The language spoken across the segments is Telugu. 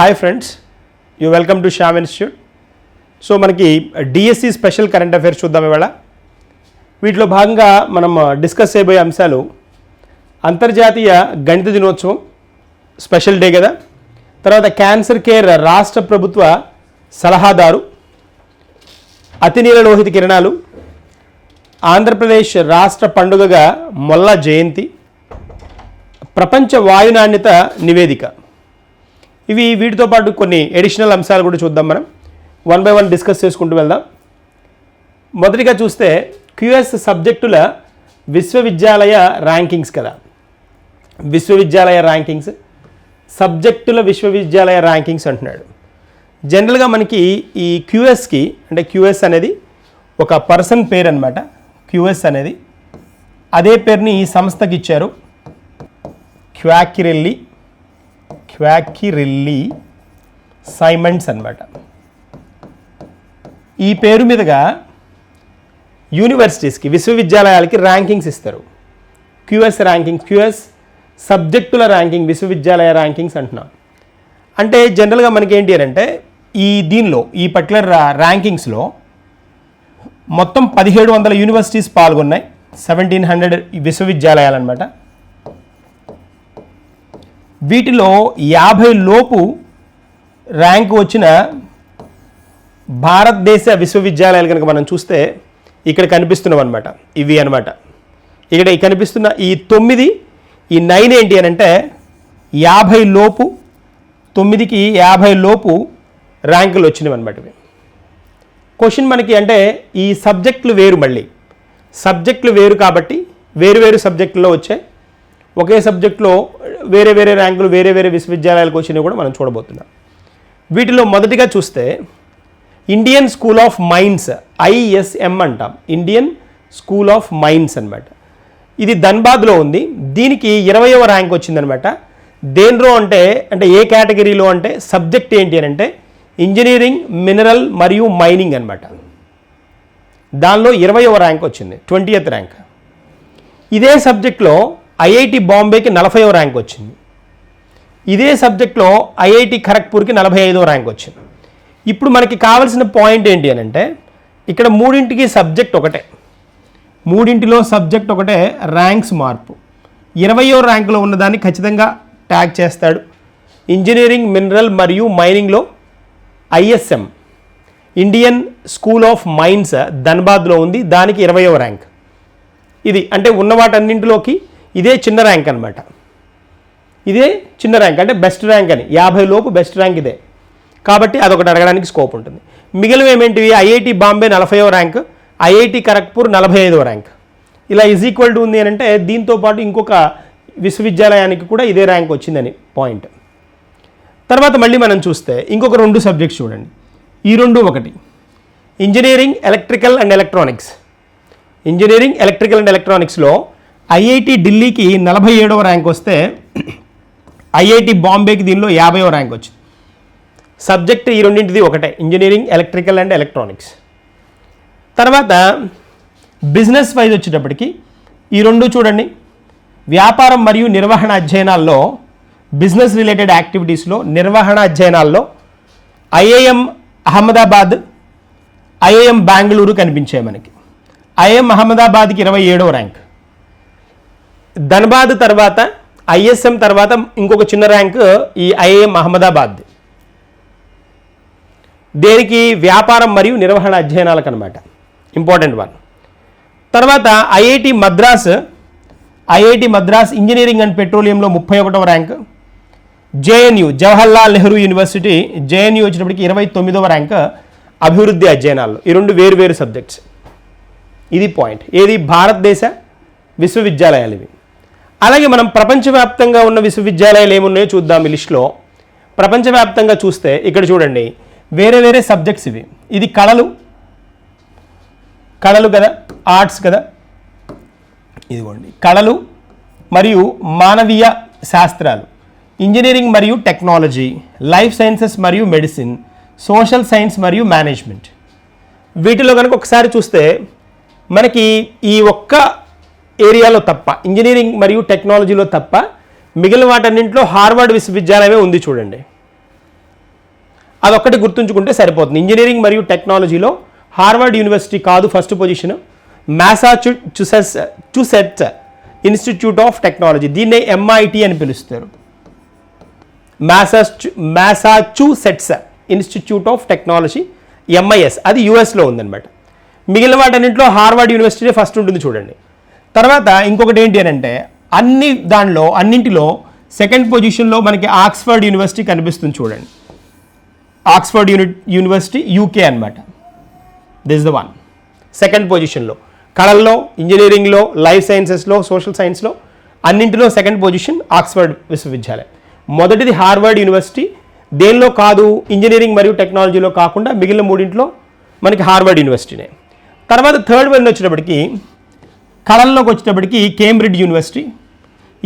Hi friends, you welcome to Shyam institute. So మనకి డిఎస్సి స్పెషల్ కరెంట్ అఫైర్స్ చూద్దాం ఇవాళ. వీటిలో భాగంగా మనం డిస్కస్ చేయబోయే అంశాలు అంతర్జాతీయ గణిత దినోత్సవం, స్పెషల్ డే కదా. తర్వాత క్యాన్సర్ కేర్ రాష్ట్ర ప్రభుత్వ సలహాదారు, అతినీల లోహిత కిరణాలు, ఆంధ్రప్రదేశ్ రాష్ట్ర పండుగగా మొల్ల జయంతి, ప్రపంచ వాయు నాణ్యత నివేదిక. వీటితో పాటు కొన్ని ఎడిషనల్ అంశాలు కూడా చూద్దాం. మనం వన్ బై వన్ డిస్కస్ చేసుకుంటూ వెళ్దాం. మొదటిగా చూస్తే క్యూఎస్ సబ్జెక్టుల విశ్వవిద్యాలయ ర్యాంకింగ్స్ కదా. విశ్వవిద్యాలయ ర్యాంకింగ్స్, సబ్జెక్టుల విశ్వవిద్యాలయ ర్యాంకింగ్స్ అంటున్నాడు. జనరల్గా మనకి ఈ క్యూఎస్కి అంటే క్యూఎస్ అనేది ఒక పర్సన్ పేరు అనమాట. క్యూఎస్ అనేది అదే పేరుని ఈ సంస్థకి ఇచ్చారు, క్వాకిరెల్లి సైమండ్స్ అన్నమాట. ఈ పేరు మీదుగా యూనివర్సిటీస్కి, విశ్వవిద్యాలయాలకి ర్యాంకింగ్స్ ఇస్తారు. క్యూఎస్ ర్యాంకింగ్స్, క్యూఎస్ సబ్జెక్టుల ర్యాంకింగ్, విశ్వవిద్యాలయ ర్యాంకింగ్స్ అంటున్నాం. అంటే జనరల్గా మనకి ఏంటి అని అంటే ఈ పర్టికులర్ ర్యాంకింగ్స్లో మొత్తం 1700 యూనివర్సిటీస్ పాల్గొన్నాయి. 1700 విశ్వవిద్యాలయాలు అనమాట. వీటిలో 50 లోపు ర్యాంకు వచ్చిన భారతదేశ విశ్వవిద్యాలయాలు కనుక మనం చూస్తే ఇక్కడ కనిపిస్తున్నాం అనమాట. ఇవి అనమాట ఇక్కడ కనిపిస్తున్న ఈ 9, ఈ 9 ఏంటి అని అంటే 50 లోపు, 9కి 50 లోపు ర్యాంకులు వచ్చినవి అనమాట. ఇవి క్వశ్చన్ మనకి అంటే ఈ సబ్జెక్టులు వేరు, మళ్ళీ సబ్జెక్టులు వేరు కాబట్టి వేరు సబ్జెక్టుల్లో వచ్చాయి. ఒకే సబ్జెక్టులో వేరే ర్యాంకులు వేరే విశ్వవిద్యాలయాలకు వచ్చినవి కూడా మనం చూడబోతున్నాం. వీటిలో మొదటిగా చూస్తే Indian school of mines, ISM అంటాం. ఇండియన్ స్కూల్ ఆఫ్ మైన్స్ అనమాట. ఇది ధన్బాద్లో ఉంది. దీనికి 20వ ర్యాంక్ వచ్చిందనమాట. దేనిలో అంటే ఏ కేటగిరీలో అంటే సబ్జెక్ట్ ఏంటి అని అంటే ఇంజనీరింగ్, మినరల్ మరియు మైనింగ్ అనమాట. దానిలో 20వ ర్యాంక్ వచ్చింది, 20th ర్యాంక్. ఇదే సబ్జెక్ట్లో IIT బాంబేకి 40వ ర్యాంక్ వచ్చింది. ఇదే సబ్జెక్ట్లో IIT ఖరగ్పూర్కి 45వ ర్యాంక్ వచ్చింది. ఇప్పుడు మనకి కావాల్సిన పాయింట్ ఏంటి అని అంటే ఇక్కడ మూడింటికి సబ్జెక్ట్ ఒకటే, మూడింటిలో సబ్జెక్ట్ ఒకటే, ర్యాంక్స్ మార్పు. 20వ ర్యాంకులో ఉన్నదాన్ని ఖచ్చితంగా ట్యాగ్ చేస్తాడు. ఇంజనీరింగ్, మినరల్ మరియు మైనింగ్లో ISM, Indian school of mines ధన్బాద్లో ఉంది. దానికి 20వ ర్యాంక్. ఇది అంటే ఉన్న వాటన్నింటిలోకి ఇదే చిన్న ర్యాంక్ అనమాట. ఇదే చిన్న ర్యాంక్ అంటే బెస్ట్ ర్యాంక్ అని, 50 లోపు బెస్ట్ ర్యాంక్ ఇదే కాబట్టి అదొకటి అడగడానికి స్కోప్ ఉంటుంది. మిగిలిన ఏమేంటివి? IIT బాంబే 40వ ర్యాంక్, IIT ఖరగ్పూర్ 45వ ర్యాంక్. ఇలా ఈక్వల్ టు ఉంది అని అంటే దీంతో పాటు ఇంకొక విశ్వవిద్యాలయానికి కూడా ఇదే ర్యాంక్ వచ్చిందని పాయింట్. తర్వాత మళ్ళీ మనం చూస్తే ఇంకొక 2 సబ్జెక్ట్స్ చూడండి. ఈ 2 ఒకటి engineering, electrical and electronics. Engineering, electrical and ఎలక్ట్రానిక్స్లో IIT ఢిల్లీకి 47వ ర్యాంక్ వస్తే IIT బాంబేకి దీనిలో 50వ ర్యాంక్ వచ్చింది. సబ్జెక్ట్ ఈ రెండింటిది ఒకటే, ఇంజనీరింగ్, ఎలక్ట్రికల్ అండ్ ఎలక్ట్రానిక్స్. తర్వాత బిజినెస్ వైజ్ వచ్చేటప్పటికి ఈ 2 చూడండి. వ్యాపారం మరియు నిర్వహణ అధ్యయనాల్లో, బిజినెస్ రిలేటెడ్ యాక్టివిటీస్లో, నిర్వహణ అధ్యయనాల్లో IIM అహ్మదాబాద్, IIM బెంగళూరు కనిపించాయి మనకి. IIM అహ్మదాబాద్కి 27వ ర్యాంక్. ధన్బాద్ తర్వాత ISM తర్వాత ఇంకొక చిన్న ర్యాంక్ ఈ IIM అహ్మదాబాద్. దేనికి? వ్యాపారం మరియు నిర్వహణ అధ్యయనాలకు అనమాట, ఇంపార్టెంట్ వన్. తర్వాత IIT మద్రాస్ ఇంజనీరింగ్ అండ్ పెట్రోలియంలో 31వ rank. JNU Jawaharlal Nehru university, JNU వచ్చినప్పటికి 29వ ర్యాంక్ అభివృద్ధి అధ్యయనాల్లో. ఈ 2 వేరు సబ్జెక్ట్స్. ఇది పాయింట్. ఏది? భారతదేశ విశ్వవిద్యాలయాలు ఇవి. అలాగే మనం ప్రపంచవ్యాప్తంగా ఉన్న విశ్వవిద్యాలయాలు ఏమున్నాయో చూద్దాం. ఈ లిస్టులో ప్రపంచవ్యాప్తంగా చూస్తే ఇక్కడ చూడండి వేరే సబ్జెక్ట్స్ ఇవి. ఇది కళలు కదా, ఆర్ట్స్ కదా. ఇదిగోండి కళలు మరియు మానవీయ శాస్త్రాలు, ఇంజనీరింగ్ మరియు టెక్నాలజీ, లైఫ్ సైన్సెస్ మరియు మెడిసిన్, సోషల్ సైన్స్ మరియు మేనేజ్మెంట్. వీటిలో కనుక ఒకసారి చూస్తే మనకి ఈ ఒక్క ఏరియాలో తప్ప, ఇంజనీరింగ్ మరియు టెక్నాలజీలో తప్ప మిగిలిన వాటన్నింటిలో హార్వర్డ్ విశ్వవిద్యాలయమే ఉంది చూడండి. అదొక్కటి గుర్తుంచుకుంటే సరిపోతుంది. ఇంజనీరింగ్ మరియు టెక్నాలజీలో హార్వర్డ్ యూనివర్సిటీ కాదు first position, Massachusetts institute of technology, దీన్నే MIT అని పిలుస్తారు. Massachusetts institute of technology, MIS, అది యుఎస్లో ఉందన్నమాట. మిగిలిన వాటన్నింటిలో హార్వర్డ్ యూనివర్సిటీ ఫస్ట్ ఉంటుంది చూడండి. తర్వాత ఇంకొకటి ఏంటి అని అంటే అన్నింటిలో సెకండ్ పొజిషన్లో మనకి ఆక్స్ఫర్డ్ యూనివర్సిటీ కనిపిస్తుంది చూడండి. ఆక్స్ఫర్డ్ యూనివర్సిటీ UK అనమాట. దిస్ ద వన్ సెకండ్ పొజిషన్లో. కళల్లో, ఇంజనీరింగ్లో, లైఫ్ సైన్సెస్లో, సోషల్ సైన్స్లో అన్నింటిలో సెకండ్ పొజిషన్ ఆక్స్ఫర్డ్ విశ్వవిద్యాలయం. మొదటిది హార్వర్డ్ యూనివర్సిటీ. దేనిలో కాదు, ఇంజనీరింగ్ మరియు టెక్నాలజీలో కాకుండా మిగిలిన మూడింట్లో మనకి హార్వర్డ్ యూనివర్సిటీనే. తర్వాత థర్డ్ వన్ వచ్చేటప్పటికి కళల్లోకి వచ్చేటప్పటికి కేంబ్రిడ్జ్ యూనివర్సిటీ,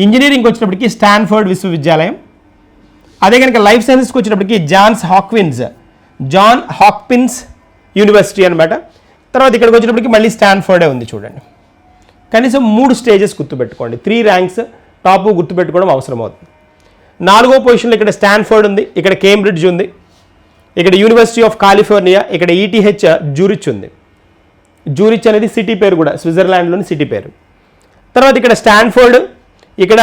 ఇంజనీరింగ్కి వచ్చేటప్పటికి స్టాన్ఫర్డ్ విశ్వవిద్యాలయం. అదే కనుక లైఫ్ సైన్సెస్కి వచ్చేటప్పటికి జాన్ హాప్కిన్స్ యూనివర్సిటీ అనమాట. తర్వాత ఇక్కడికి వచ్చేటప్పటికి మళ్ళీ స్టాన్ఫర్డే ఉంది చూడండి. కనీసం 3 స్టేజెస్ గుర్తుపెట్టుకోండి. 3 ర్యాంక్స్ టాప్ గుర్తుపెట్టుకోవడం అవసరం అవుతుంది. 4వ పొజిషన్లో ఇక్కడ స్టాన్ఫర్డ్ ఉంది, ఇక్కడ కేంబ్రిడ్జ్ ఉంది, ఇక్కడ యూనివర్సిటీ ఆఫ్ కాలిఫోర్నియా, ఇక్కడ ETH జూరిచ్ ఉంది. జూరిచ్ అనేది సిటీ పేరు కూడా, స్విట్జర్లాండ్లోని సిటీ పేరు. తర్వాత ఇక్కడ స్టాన్ఫర్డ్, ఇక్కడ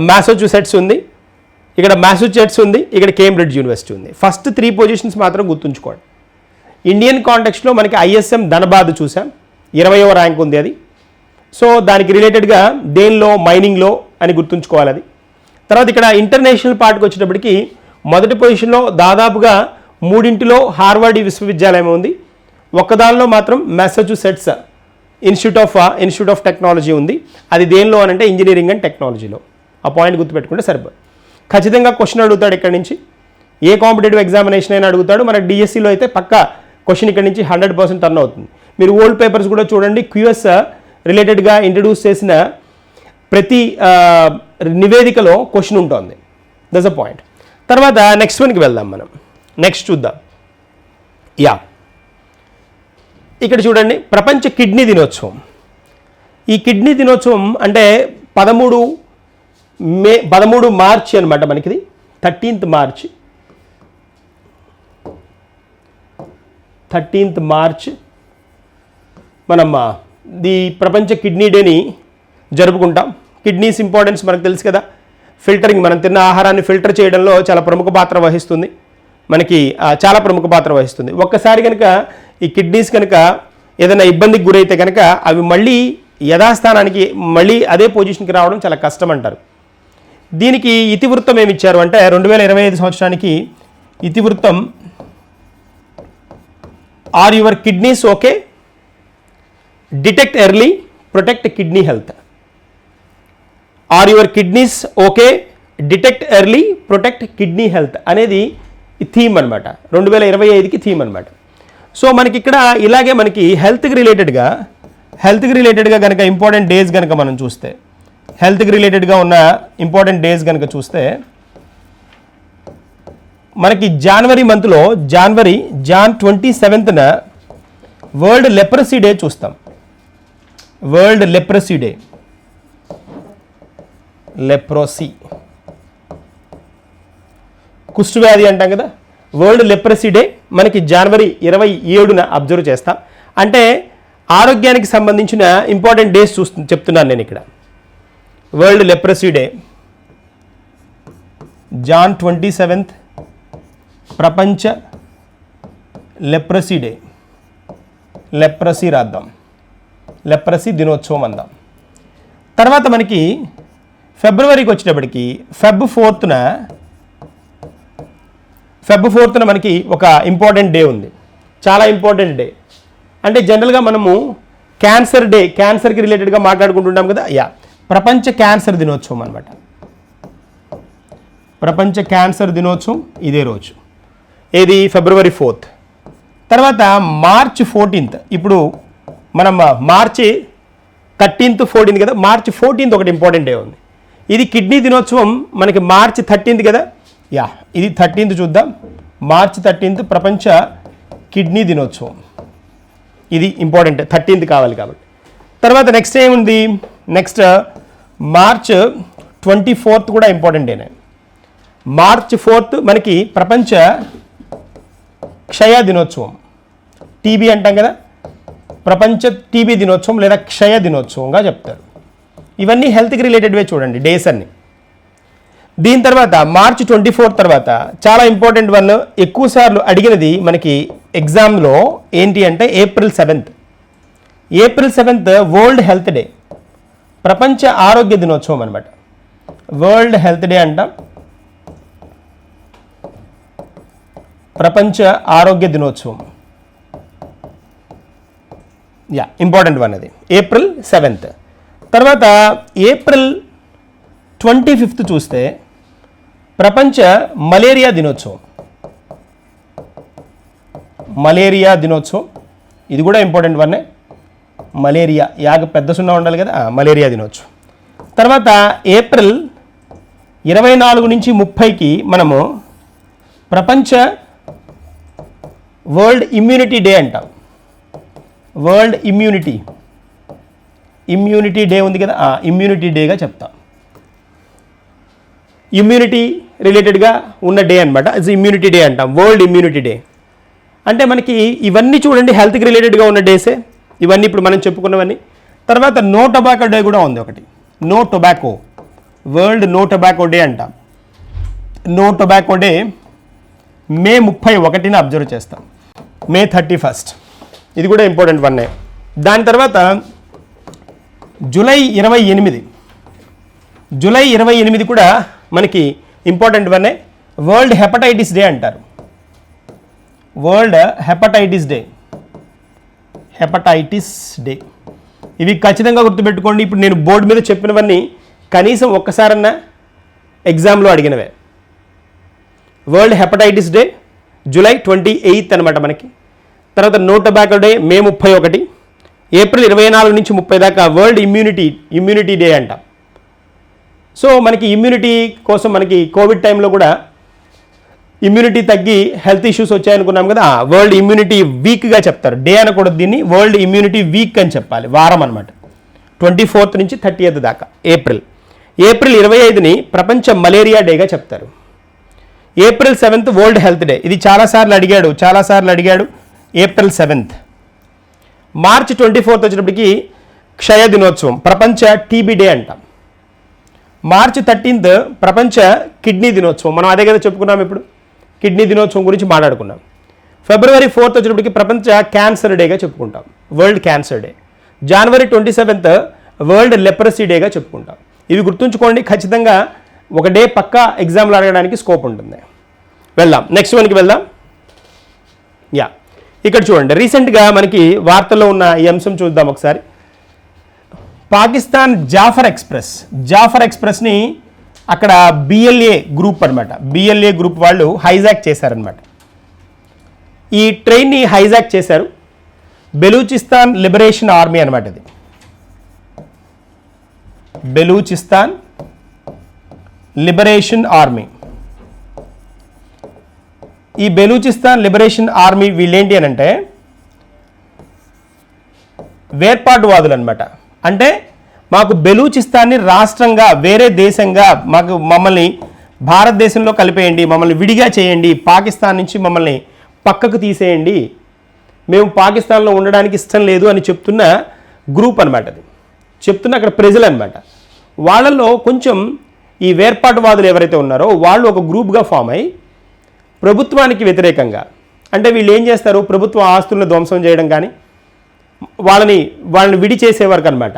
మ్యాసాచ్యూసెట్స్ ఉంది, ఇక్కడ మ్యాసాచ్యూసెట్స్ ఉంది, ఇక్కడ కేంబ్రిడ్జ్ యూనివర్సిటీ ఉంది. ఫస్ట్ 3 పొజిషన్స్ మాత్రం గుర్తుంచుకోండి. ఇండియన్ కాంటెక్స్ట్లో మనకి ISM ధనబాద్ చూసాం, 20వ ర్యాంక్ ఉంది అది. సో దానికి రిలేటెడ్గా దేనిలో, మైనింగ్లో అని గుర్తుంచుకోవాలి అది. తర్వాత ఇక్కడ ఇంటర్నేషనల్ పార్ట్కి వచ్చేటప్పటికి మొదటి పొజిషన్లో దాదాపుగా 3 హార్వర్డ్ విశ్వవిద్యాలయం ఉంది, ఒక్కదానిలో మాత్రం మ్యాసాచ్యూసెట్స్ ఇన్స్టిట్యూట్ ఆఫ్ టెక్నాలజీ ఉంది. అది దేనిలో అని అంటే ఇంజనీరింగ్ అండ్ టెక్నాలజీలో. ఆ పాయింట్ గుర్తుపెట్టుకుంటే సరిపోదు. ఖచ్చితంగా క్వశ్చన్ అడుగుతాడు ఇక్కడ నుంచి, ఏ కాంపిటేటివ్ ఎగ్జామినేషన్ అయినా అడుగుతాడు. మన DSCలో అయితే పక్కా క్వశ్చన్ ఇక్కడ నుంచి 100% టర్న్ అవుతుంది. మీరు ఓల్డ్ పేపర్స్ కూడా చూడండి, QS రిలేటెడ్గా ఇంట్రడ్యూస్ చేసిన ప్రతి నివేదికలో క్వశ్చన్ ఉంటుంది. That's a point. తర్వాత నెక్స్ట్ వన్కి వెళ్దాం మనం. నెక్స్ట్ చూద్దాం. ఇక్కడ చూడండి, ప్రపంచ కిడ్నీ దినోత్సవం. ఈ కిడ్నీ దినోత్సవం అంటే 13 మార్చి అనమాట. మనకిది 13th మార్చ్. 13th మార్చ్ మనం ది ప్రపంచ కిడ్నీ డేని జరుపుకుంటాం. కిడ్నీస్ ఇంపార్టెన్స్ మనకు తెలుసు కదా. ఫిల్టరింగ్, మనం తిన్న ఆహారాన్ని ఫిల్టర్ చేయడంలో చాలా ప్రముఖ పాత్ర వహిస్తుంది. మనకి చాలా ప్రముఖ పాత్ర వహిస్తుంది. ఒక్కసారి కనుక ఈ కిడ్నీస్ కనుక ఏదైనా ఇబ్బందికి గురైతే కనుక అవి మళ్ళీ యథాస్థానానికి, మళ్ళీ అదే పొజిషన్కి రావడం చాలా కష్టం అంటారు. దీనికి ఇతివృత్తం ఏమి ఇచ్చారు అంటే 2025 సంవత్సరానికి ఇతివృత్తం, are your kidneys okay, detect early, protect kidney health. Are your kidneys okay, detect early, protect kidney health అనేది థీమ్ అనమాట. 2025కి థీమ్ అనమాట. సో మనకి ఇక్కడ ఇలాగే మనకి హెల్త్కి రిలేటెడ్గా కనుక ఇంపార్టెంట్ డేస్ కనుక మనం చూస్తే, హెల్త్కి రిలేటెడ్గా ఉన్న ఇంపార్టెంట్ డేస్ కనుక చూస్తే మనకి జనవరి మంత్లో జాన్ 27న వరల్డ్ లెప్రసీ డే చూస్తాం. వరల్డ్ లెప్రసీ డే, లెప్రోసీ, కుష్ఠవ్యాధి అంటాం కదా. వరల్డ్ లెప్రసీ డే మనకి జనవరి 27న అబ్జర్వ్ చేస్తాం. అంటే ఆరోగ్యానికి సంబంధించిన ఇంపార్టెంట్ డేస్ చెప్తున్నాను నేను ఇక్కడ. World leprosy day John 27th, ప్రపంచ లెప్రసీ డే. లెప్రసీ రాద్దాం, లెప్రసీ దినోత్సవం అందాం. తర్వాత మనకి ఫిబ్రవరికి వచ్చేటప్పటికి ఫెబ్ 4న మనకి ఒక ఇంపార్టెంట్ డే ఉంది, చాలా ఇంపార్టెంట్ డే. అంటే జనరల్గా మనము క్యాన్సర్ డే, క్యాన్సర్కి రిలేటెడ్గా మాట్లాడుకుంటుంటాం కదా. ప్రపంచ క్యాన్సర్ దినోత్సవం అనమాట. ప్రపంచ క్యాన్సర్ దినోత్సవం ఇదే రోజు, ఏది ఫిబ్రవరి 4th. తర్వాత మార్చ్ 14th. ఇప్పుడు మనం మార్చి 13th 14th కదా, మార్చి 14th ఒకటి ఇంపార్టెంట్ డే ఉంది. ఇది కిడ్నీ దినోత్సవం మనకి మార్చి 13th కదా. ఇది 13th చూద్దాం. మార్చి 13th ప్రపంచ కిడ్నీ దినోత్సవం. ఇది ఇంపార్టెంట్, 13th కావాలి కాబట్టి. తర్వాత నెక్స్ట్ ఏముంది, నెక్స్ట్ మార్చ్ 24th కూడా ఇంపార్టెంట్ డేనే. మార్చ్ 4th మనకి ప్రపంచ క్షయ దినోత్సవం, టీబీ అంటాం కదా, ప్రపంచ టీబీ దినోత్సవం లేదా క్షయ దినోత్సవంగా చెప్తారు. ఇవన్నీ హెల్త్కి రిలేటెడ్వే చూడండి డేస్ అన్ని. దీని తర్వాత మార్చ్ 24 తర్వాత చాలా ఇంపార్టెంట్ వన్, ఎక్కువ సార్లు అడిగినది మనకి ఎగ్జామ్లో ఏంటి అంటే April 7th. April 7th world health day, ప్రపంచ ఆరోగ్య దినోత్సవం అనమాట. వరల్డ్ హెల్త్ డే అంటాం, ప్రపంచ ఆరోగ్య దినోత్సవం. ఇంపార్టెంట్ వన్ అది, ఏప్రిల్ 7th. తర్వాత ఏప్రిల్ 25th చూస్తే ప్రపంచ మలేరియా దినోత్సవం. మలేరియా దినోత్సవం ఇది కూడా ఇంపార్టెంట్ వన్నే. మలేరియా యాగ పెద్ద సున్నా ఉండాలి కదా, మలేరియా దినోత్సవం. తర్వాత ఏప్రిల్ 24 నుంచి 30కి మనము ప్రపంచ వరల్డ్ ఇమ్యూనిటీ డే అంటాం. వరల్డ్ ఇమ్యూనిటీ డే ఉంది కదా, ఇమ్యూనిటీ డేగా చెప్తాం. ఇమ్యూనిటీ రిలేటెడ్గా ఉన్న డే అనమాట, అది ఇమ్యూనిటీ డే అంటాం, వరల్డ్ ఇమ్యూనిటీ డే. అంటే మనకి ఇవన్నీ చూడండి హెల్త్కి రిలేటెడ్గా ఉన్న డేసే ఇవన్నీ, ఇప్పుడు మనం చెప్పుకున్నవన్నీ. తర్వాత నో టొబాకో డే కూడా ఉంది ఒకటి, no tobacco, world no tobacco day అంటాం. నో టొబాకో డే మే 31న అబ్జర్వ్ చేస్తాం, మే 31st. ఇది కూడా ఇంపార్టెంట్ వన్నే. దాని తర్వాత జూలై 28 కూడా మనకి ఇంపార్టెంట్ వన్నే, వరల్డ్ హెపటైటిస్ డే అంటారు. World hepatitis day. ఇవి ఖచ్చితంగా గుర్తుపెట్టుకోండి. ఇప్పుడు నేను బోర్డు మీద చెప్పినవన్నీ కనీసం ఒక్కసారన్నా ఎగ్జామ్లో అడిగినవే. వరల్డ్ హెపటైటిస్ డే జూలై 28 అనమాట మనకి. తర్వాత నో టొబాకో డే మే 31, ఏప్రిల్ 24 నుంచి 30 దాకా వరల్డ్ ఇమ్యూనిటీ డే అంటాం. సో మనకి ఇమ్యూనిటీ కోసం మనకి కోవిడ్ టైంలో కూడా ఇమ్యూనిటీ తగ్గి హెల్త్ ఇష్యూస్ వచ్చాయనుకున్నాం కదా, వరల్డ్ ఇమ్యూనిటీ వీక్గా చెప్తారు. డే అనకూడదు దీన్ని, వరల్డ్ ఇమ్యూనిటీ వీక్ అని చెప్పాలి, వారం అనమాట. 24 నుంచి 30th దాకా ఏప్రిల్ 25ని ప్రపంచ మలేరియా డేగా చెప్తారు. April 7th world health day, ఇది చాలాసార్లు అడిగాడు. April 7th. మార్చ్ 24th వచ్చేటప్పటికి క్షయ దినోత్సవం, ప్రపంచ టీబీ డే అంటాం. మార్చ్ 13th ప్రపంచ కిడ్నీ దినోత్సవం, మనం అదే కదా చెప్పుకున్నాం. ఇప్పుడు కిడ్నీ దినోత్సవం గురించి మాట్లాడుకున్నాం. ఫిబ్రవరి 4th వచ్చేటప్పటికి ప్రపంచ క్యాన్సర్ డేగా చెప్పుకుంటాం, వరల్డ్ క్యాన్సర్ డే. జనవరి 27th వరల్డ్ లెప్రసీ డేగా చెప్పుకుంటాం. ఇవి గుర్తుంచుకోండి, ఖచ్చితంగా ఒక డే పక్కా ఎగ్జామ్లో అడగడానికి స్కోప్ ఉంటుంది. వెళ్దాం, నెక్స్ట్ వన్కి వెళ్దాం. ఇక్కడ చూడండి, రీసెంట్గా మనకి వార్తల్లో ఉన్న ఈ అంశం చూద్దాం ఒకసారి. పాకిస్తాన్ జాఫర్ ఎక్స్ప్రెస్ని అక్కడ బిఎల్ఏ గ్రూప్ అనమాట, బిఎల్ఏ గ్రూప్ వాళ్ళు హైజాక్ చేశారనమాట. ఈ ట్రైన్ని హైజాక్ చేశారు. బెలూచిస్తాన్ లిబరేషన్ ఆర్మీ అనమాట ఇది. Balochistan liberation army. ఈ బెలూచిస్తాన్ లిబరేషన్ ఆర్మీ వీళ్ళేంటి అని అంటే వేర్పాటువాదులు అనమాట. అంటే మాకు బెలూచిస్తాన్ని రాష్ట్రంగా, వేరే దేశంగా మమ్మల్ని భారతదేశంలో కలిపేయండి, మమ్మల్ని విడిగా చేయండి, పాకిస్తాన్ నుంచి మమ్మల్ని పక్కకు తీసేయండి, మేము పాకిస్తాన్లో ఉండడానికి ఇష్టం లేదు అని చెప్తున్న గ్రూప్ అనమాట. అది చెప్తున్న అక్కడ ప్రజలు అనమాట. వాళ్ళల్లో కొంచెం ఈ వేర్పాటువాదులు ఎవరైతే ఉన్నారో వాళ్ళు ఒక గ్రూప్గా ఫామ్ అయ్యి ప్రభుత్వానికి వ్యతిరేకంగా, అంటే వీళ్ళు ఏం చేస్తారు, ప్రభుత్వ ఆస్తులను ధ్వంసం చేయడం కానీ, వాళ్ళని విడి చేసే వరకు అనమాట.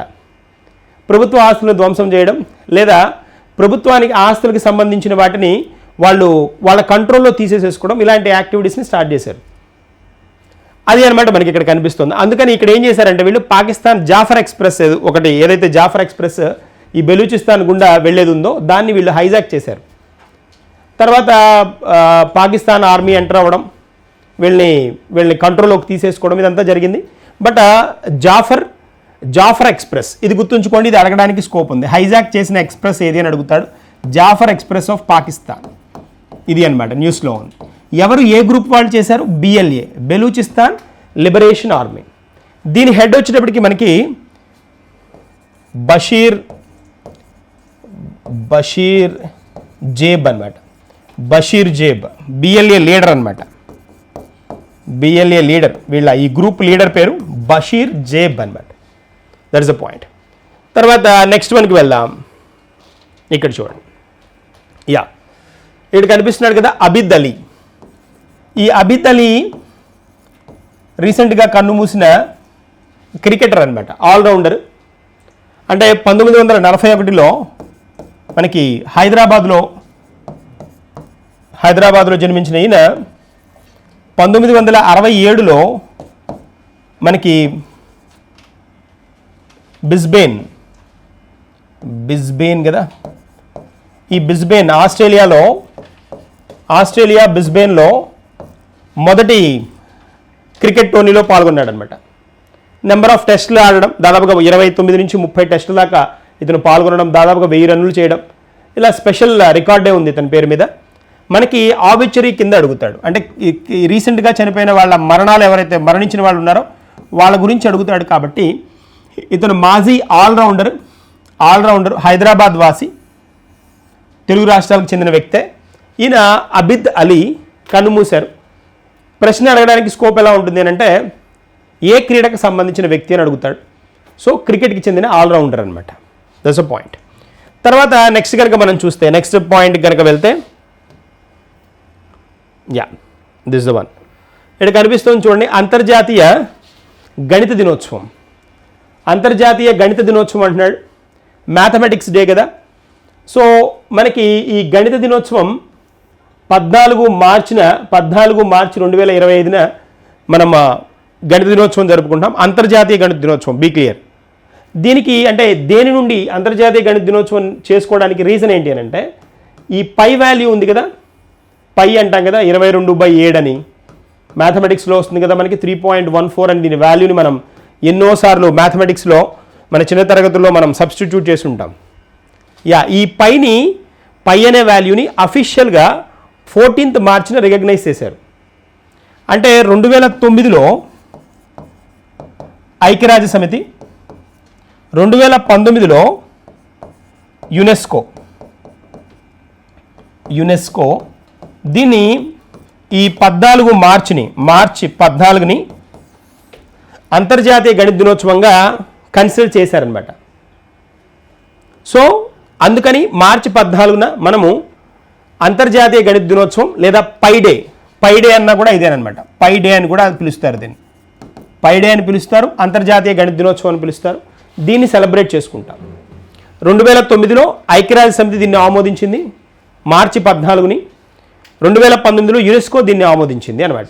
ప్రభుత్వ ఆస్తులను ధ్వంసం చేయడం, లేదా ప్రభుత్వానికి ఆస్తులకు సంబంధించిన వాటిని వాళ్ళ కంట్రోల్లో తీసేసేసుకోవడం, ఇలాంటి యాక్టివిటీస్ని స్టార్ట్ చేశారు. అది అనమాట మనకి ఇక్కడ కనిపిస్తుంది. అందుకని ఇక్కడ ఏం చేశారంటే వీళ్ళు పాకిస్తాన్ జాఫర్ ఎక్స్ప్రెస్ ఒకటి, ఏదైతే జాఫర్ ఎక్స్ప్రెస్ ఈ బెలూచిస్తాన్ గుండా వెళ్ళేది ఉందో దాన్ని వీళ్ళు హైజాక్ చేశారు. తర్వాత పాకిస్తాన్ ఆర్మీ ఎంటర్ అవ్వడం, వీళ్ళని కంట్రోల్లోకి తీసేసుకోవడం, ఇదంతా జరిగింది. బట్ జాఫర్ ఎక్స్ప్రెస్ ఇది గుర్తుంచుకోండి, ఇది అడగడానికి స్కోప్ ఉంది. హైజాక్ చేసిన ఎక్స్ప్రెస్ ఏది అని అడుగుతాడు. జాఫర్ ఎక్స్ప్రెస్ ఆఫ్ పాకిస్తాన్, ఇది అనమాట న్యూస్లో ఉంది. ఎవరు, ఏ గ్రూప్ వాళ్ళు చేశారు? BLA, Balochistan liberation army. దీని హెడ్ వచ్చేటప్పటికి మనకి బషీర్ జేబ్ అనమాట. బషీర్ జేబ్ బిఎల్ఏ లీడర్ అనమాట. బిఎల్ఏ లీడర్, వీళ్ళ ఈ గ్రూప్ లీడర్ పేరు బషీర్ జేబ్ అనమాట. That is the point. తర్వాత నెక్స్ట్ వన్కి వెళ్దాం. ఇక్కడ చూడండి, ఇక్కడ కనిపిస్తున్నాడు కదా అబిద్ అలీ. ఈ అబిద్ అలీ రీసెంట్గా కన్ను మూసిన క్రికెటర్ అనమాట, ఆల్రౌండర్. అంటే 1941లో మనకి హైదరాబాద్లో జన్మించిన ఈయన 1967లో మనకి బిస్బేన్ కదా, ఈ బిస్బేన్ ఆస్ట్రేలియా బిస్బేన్లో మొదటి క్రికెట్ టోర్నీలో పాల్గొన్నాడు అనమాట. నెంబర్ ఆఫ్ టెస్టులు ఆడడం, దాదాపుగా 29 నుంచి 30 టెస్టుల దాకా ఇతను పాల్గొనడం, దాదాపుగా 1000 రన్నులు చేయడం, ఇలా స్పెషల్ రికార్డే ఉంది ఇతని పేరు మీద. మనకి ఆబిచరీ కింద అడుగుతాడు, అంటే రీసెంట్గా చనిపోయిన వాళ్ళ మరణాలు, ఎవరైతే మరణించిన వాళ్ళు ఉన్నారో వాళ్ళ గురించి అడుగుతాడు. కాబట్టి ఇతను మాజీ ఆల్రౌండర్, హైదరాబాద్ వాసి, తెలుగు రాష్ట్రాలకు చెందిన వ్యక్తే. ఈయన అబిద్ అలీ కన్నుమూశారు. ప్రశ్న అడగడానికి స్కోప్ ఎలా ఉంటుంది అని అంటే, ఏ క్రీడకు సంబంధించిన వ్యక్తి అని అడుగుతాడు. సో క్రికెట్కి చెందిన ఆల్రౌండర్ అనమాట. That's a point. తర్వాత నెక్స్ట్ కనుక మనం చూస్తే, నెక్స్ట్ పాయింట్ కనుక వెళ్తే, దిస్ ద వన్. ఇక్కడ కనిపిస్తుంది చూడండి, అంతర్జాతీయ గణిత దినోత్సవం. అంతర్జాతీయ గణిత దినోత్సవం అంటున్నాడు. మ్యాథమెటిక్స్ డే కదా. సో మనకి ఈ గణిత దినోత్సవం 14 మార్చి 2025 మనం గణిత దినోత్సవం జరుపుకుంటాం. అంతర్జాతీయ గణిత దినోత్సవం, బీ క్లియర్. దీనికి అంటే దేని నుండి అంతర్జాతీయ గణిత దినోత్సవం చేసుకోవడానికి రీజన్ ఏంటి అని అంటే, ఈ పై వాల్యూ ఉంది కదా, పై అంటాం కదా, 22/7 అని మ్యాథమెటిక్స్లో వస్తుంది కదా మనకి, 3.14 అని దీని వాల్యూని మనం ఎన్నోసార్లు మ్యాథమెటిక్స్లో మన చిన్న తరగతుల్లో మనం సబ్స్టిట్యూట్ చేసి ఉంటాం. ఈ పై అనే వాల్యూని అఫీషియల్గా 14th మార్చిన రికగ్నైజ్ చేశారు. అంటే 2009లో ఐక్యరాజ్య సమితి, 2019లో యునెస్కో దీన్ని ఈ 14 మార్చి 14ని అంతర్జాతీయ గణిత దినోత్సవంగా కన్సిడర్ చేశారనమాట. సో అందుకని మార్చి 14న మనము అంతర్జాతీయ గణిత దినోత్సవం లేదా పై డే అన్నా కూడా ఇదేనమాట. పై డే అని కూడా పిలుస్తారు, దీన్ని పై డే అని పిలుస్తారు, అంతర్జాతీయ గణిత దినోత్సవం అని పిలుస్తారు. దీన్ని సెలబ్రేట్ చేసుకుంటాం. 2009లో ఐక్యరాజ్య సమితి దీన్ని ఆమోదించింది మార్చి 14ని. 2019లో యునెస్కో దీన్ని ఆమోదించింది అనమాట.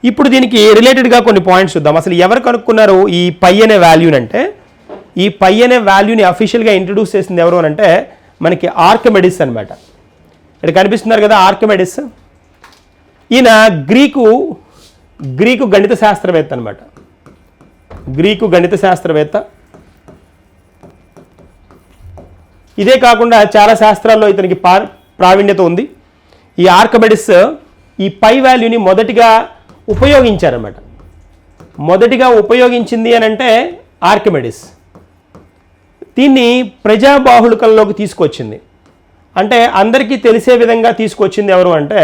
ఇప్పుడు దీనికి రిలేటెడ్గా కొన్ని పాయింట్స్ చూద్దాం. అసలు ఎవరు కనుక్కున్నారు ఈ పై అనే వాల్యూని అంటే, ఈ పై అనే వాల్యూని అఫీషియల్గా ఇంట్రడ్యూస్ చేసింది ఎవరు అని అంటే మనకి ఆర్కిమెడిస్ అనమాట. ఇక్కడ కనిపిస్తున్నారు కదా ఆర్కిమెడిస్. ఈయన గ్రీకు గణిత శాస్త్రవేత్త అనమాట. గ్రీకు గణిత శాస్త్రవేత్త. ఇదే కాకుండా చాలా శాస్త్రాల్లో ఇతనికి ప్రావీణ్యత ఉంది. ఈ ఆర్కిమెడిస్ ఈ పై వాల్యూని మొదటిగా ఉపయోగించారన్నమాట. మొదటిగా ఉపయోగించింది అని అంటే ఆర్కిమెడిస్ దీన్ని ప్రజాబాహుళకంలోకి తీసుకొచ్చింది. అంటే అందరికీ తెలిసే విధంగా తీసుకొచ్చింది ఎవరు అంటే,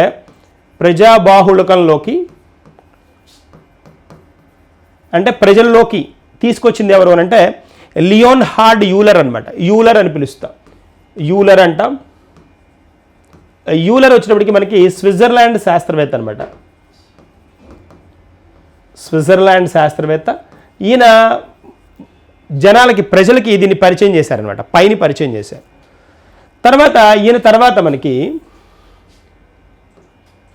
ప్రజాబాహుళకంలోకి అంటే ప్రజల్లోకి తీసుకొచ్చింది ఎవరు అని అంటే లియోన్హార్డ్ యూలర్ అనమాట. యూలర్ అని పిలుస్తాం, యూలర్ అంటాం. యూలర్ వచ్చినప్పటికీ మనకి స్విట్జర్లాండ్ శాస్త్రవేత్త అనమాట. స్విట్జర్లాండ్ శాస్త్రవేత్త. ఈయన ప్రజలకి దీన్ని పరిచయం చేశారనమాట, పైని పరిచయం చేశారు. ఈయన తర్వాత మనకి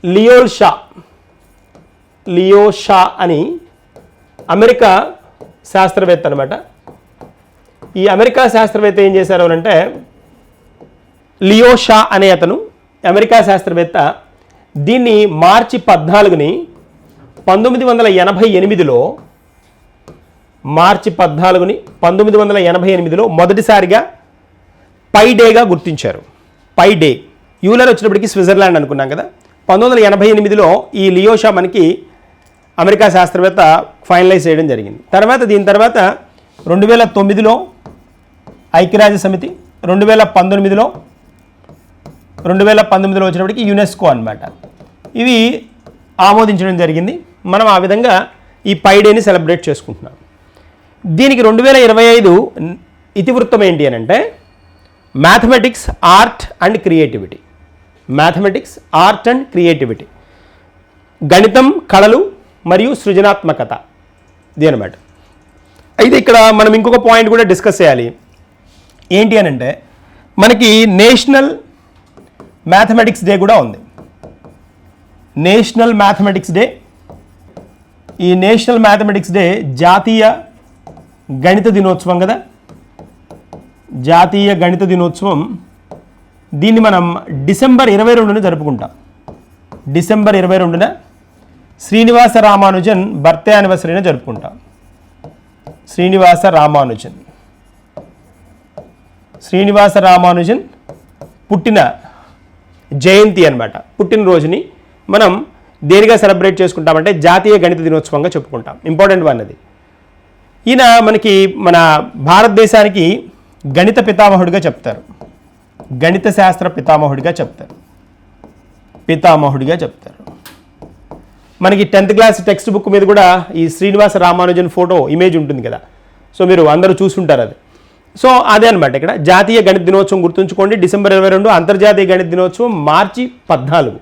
లియో షా అని అమెరికా శాస్త్రవేత్త అనమాట. ఈ అమెరికా శాస్త్రవేత్త ఏం చేశారు అంటే, లియో షా అనే అతను అమెరికా శాస్త్రవేత్త దీన్ని మార్చి 14ని 1988లో మొదటిసారిగా పై డేగా గుర్తించారు. Pi day. యూలర్ వచ్చినప్పటికీ స్విట్జర్లాండ్ అనుకున్నాం కదా. 1988లో ఈ లియో షా మనకి అమెరికా శాస్త్రవేత్త ఫైనలైజ్ చేయడం జరిగింది. దీని తర్వాత 2009లో ఐక్యరాజ్య సమితి, 2019లో వచ్చినప్పటికీ యునెస్కో అన్నమాట. ఇవి ఆమోదించడం జరిగింది. మనం ఆ విధంగా ఈ పైడేని సెలబ్రేట్ చేసుకుంటున్నాం. దీనికి 2025 ఇతివృత్తం ఏంటి అని అంటే mathematics, art and creativity. Mathematics, art and creativity, గణితం, కళలు మరియు సృజనాత్మకత, ఇది అనమాట. అయితే ఇక్కడ మనం ఇంకొక పాయింట్ కూడా డిస్కస్ చేయాలి. ఏంటి అని అంటే మనకి నేషనల్ మ్యాథమెటిక్స్ డే కూడా ఉంది. నేషనల్ మ్యాథమెటిక్స్ డే, ఈ నేషనల్ మ్యాథమెటిక్స్ డే జాతీయ గణిత దినోత్సవం కదా, జాతీయ గణిత దినోత్సవం. దీన్ని మనం డిసెంబర్ 22న జరుపుకుంటాం. డిసెంబర్ 22న శ్రీనివాస రామానుజన్ బర్త్డే యానివర్సరీని జరుపుకుంటాం. శ్రీనివాస రామానుజన్ పుట్టిన జయంతి అన్నమాట. పుట్టినరోజుని మనం దేనిగా సెలబ్రేట్ చేసుకుంటామంటే జాతీయ గణిత దినోత్సవంగా చెప్పుకుంటాం. ఇంపార్టెంట్ వన్ అది. ఈయన మనకి మన భారతదేశానికి గణిత పితామహుడిగా చెప్తారు. గణిత శాస్త్ర పితామహుడిగా చెప్తారు. మనకి 10th క్లాస్ టెక్స్ట్ బుక్ మీద కూడా ఈ శ్రీనివాస రామానుజన్ ఫోటో ఇమేజ్ ఉంటుంది కదా, సో మీరు అందరూ చూసుంటారు అది. సో అదే అనమాట. ఇక్కడ జాతీయ గణిత దినోత్సవం గుర్తుంచుకోండి, డిసెంబర్ 22. అంతర్జాతీయ గణిత దినోత్సవం మార్చి 14.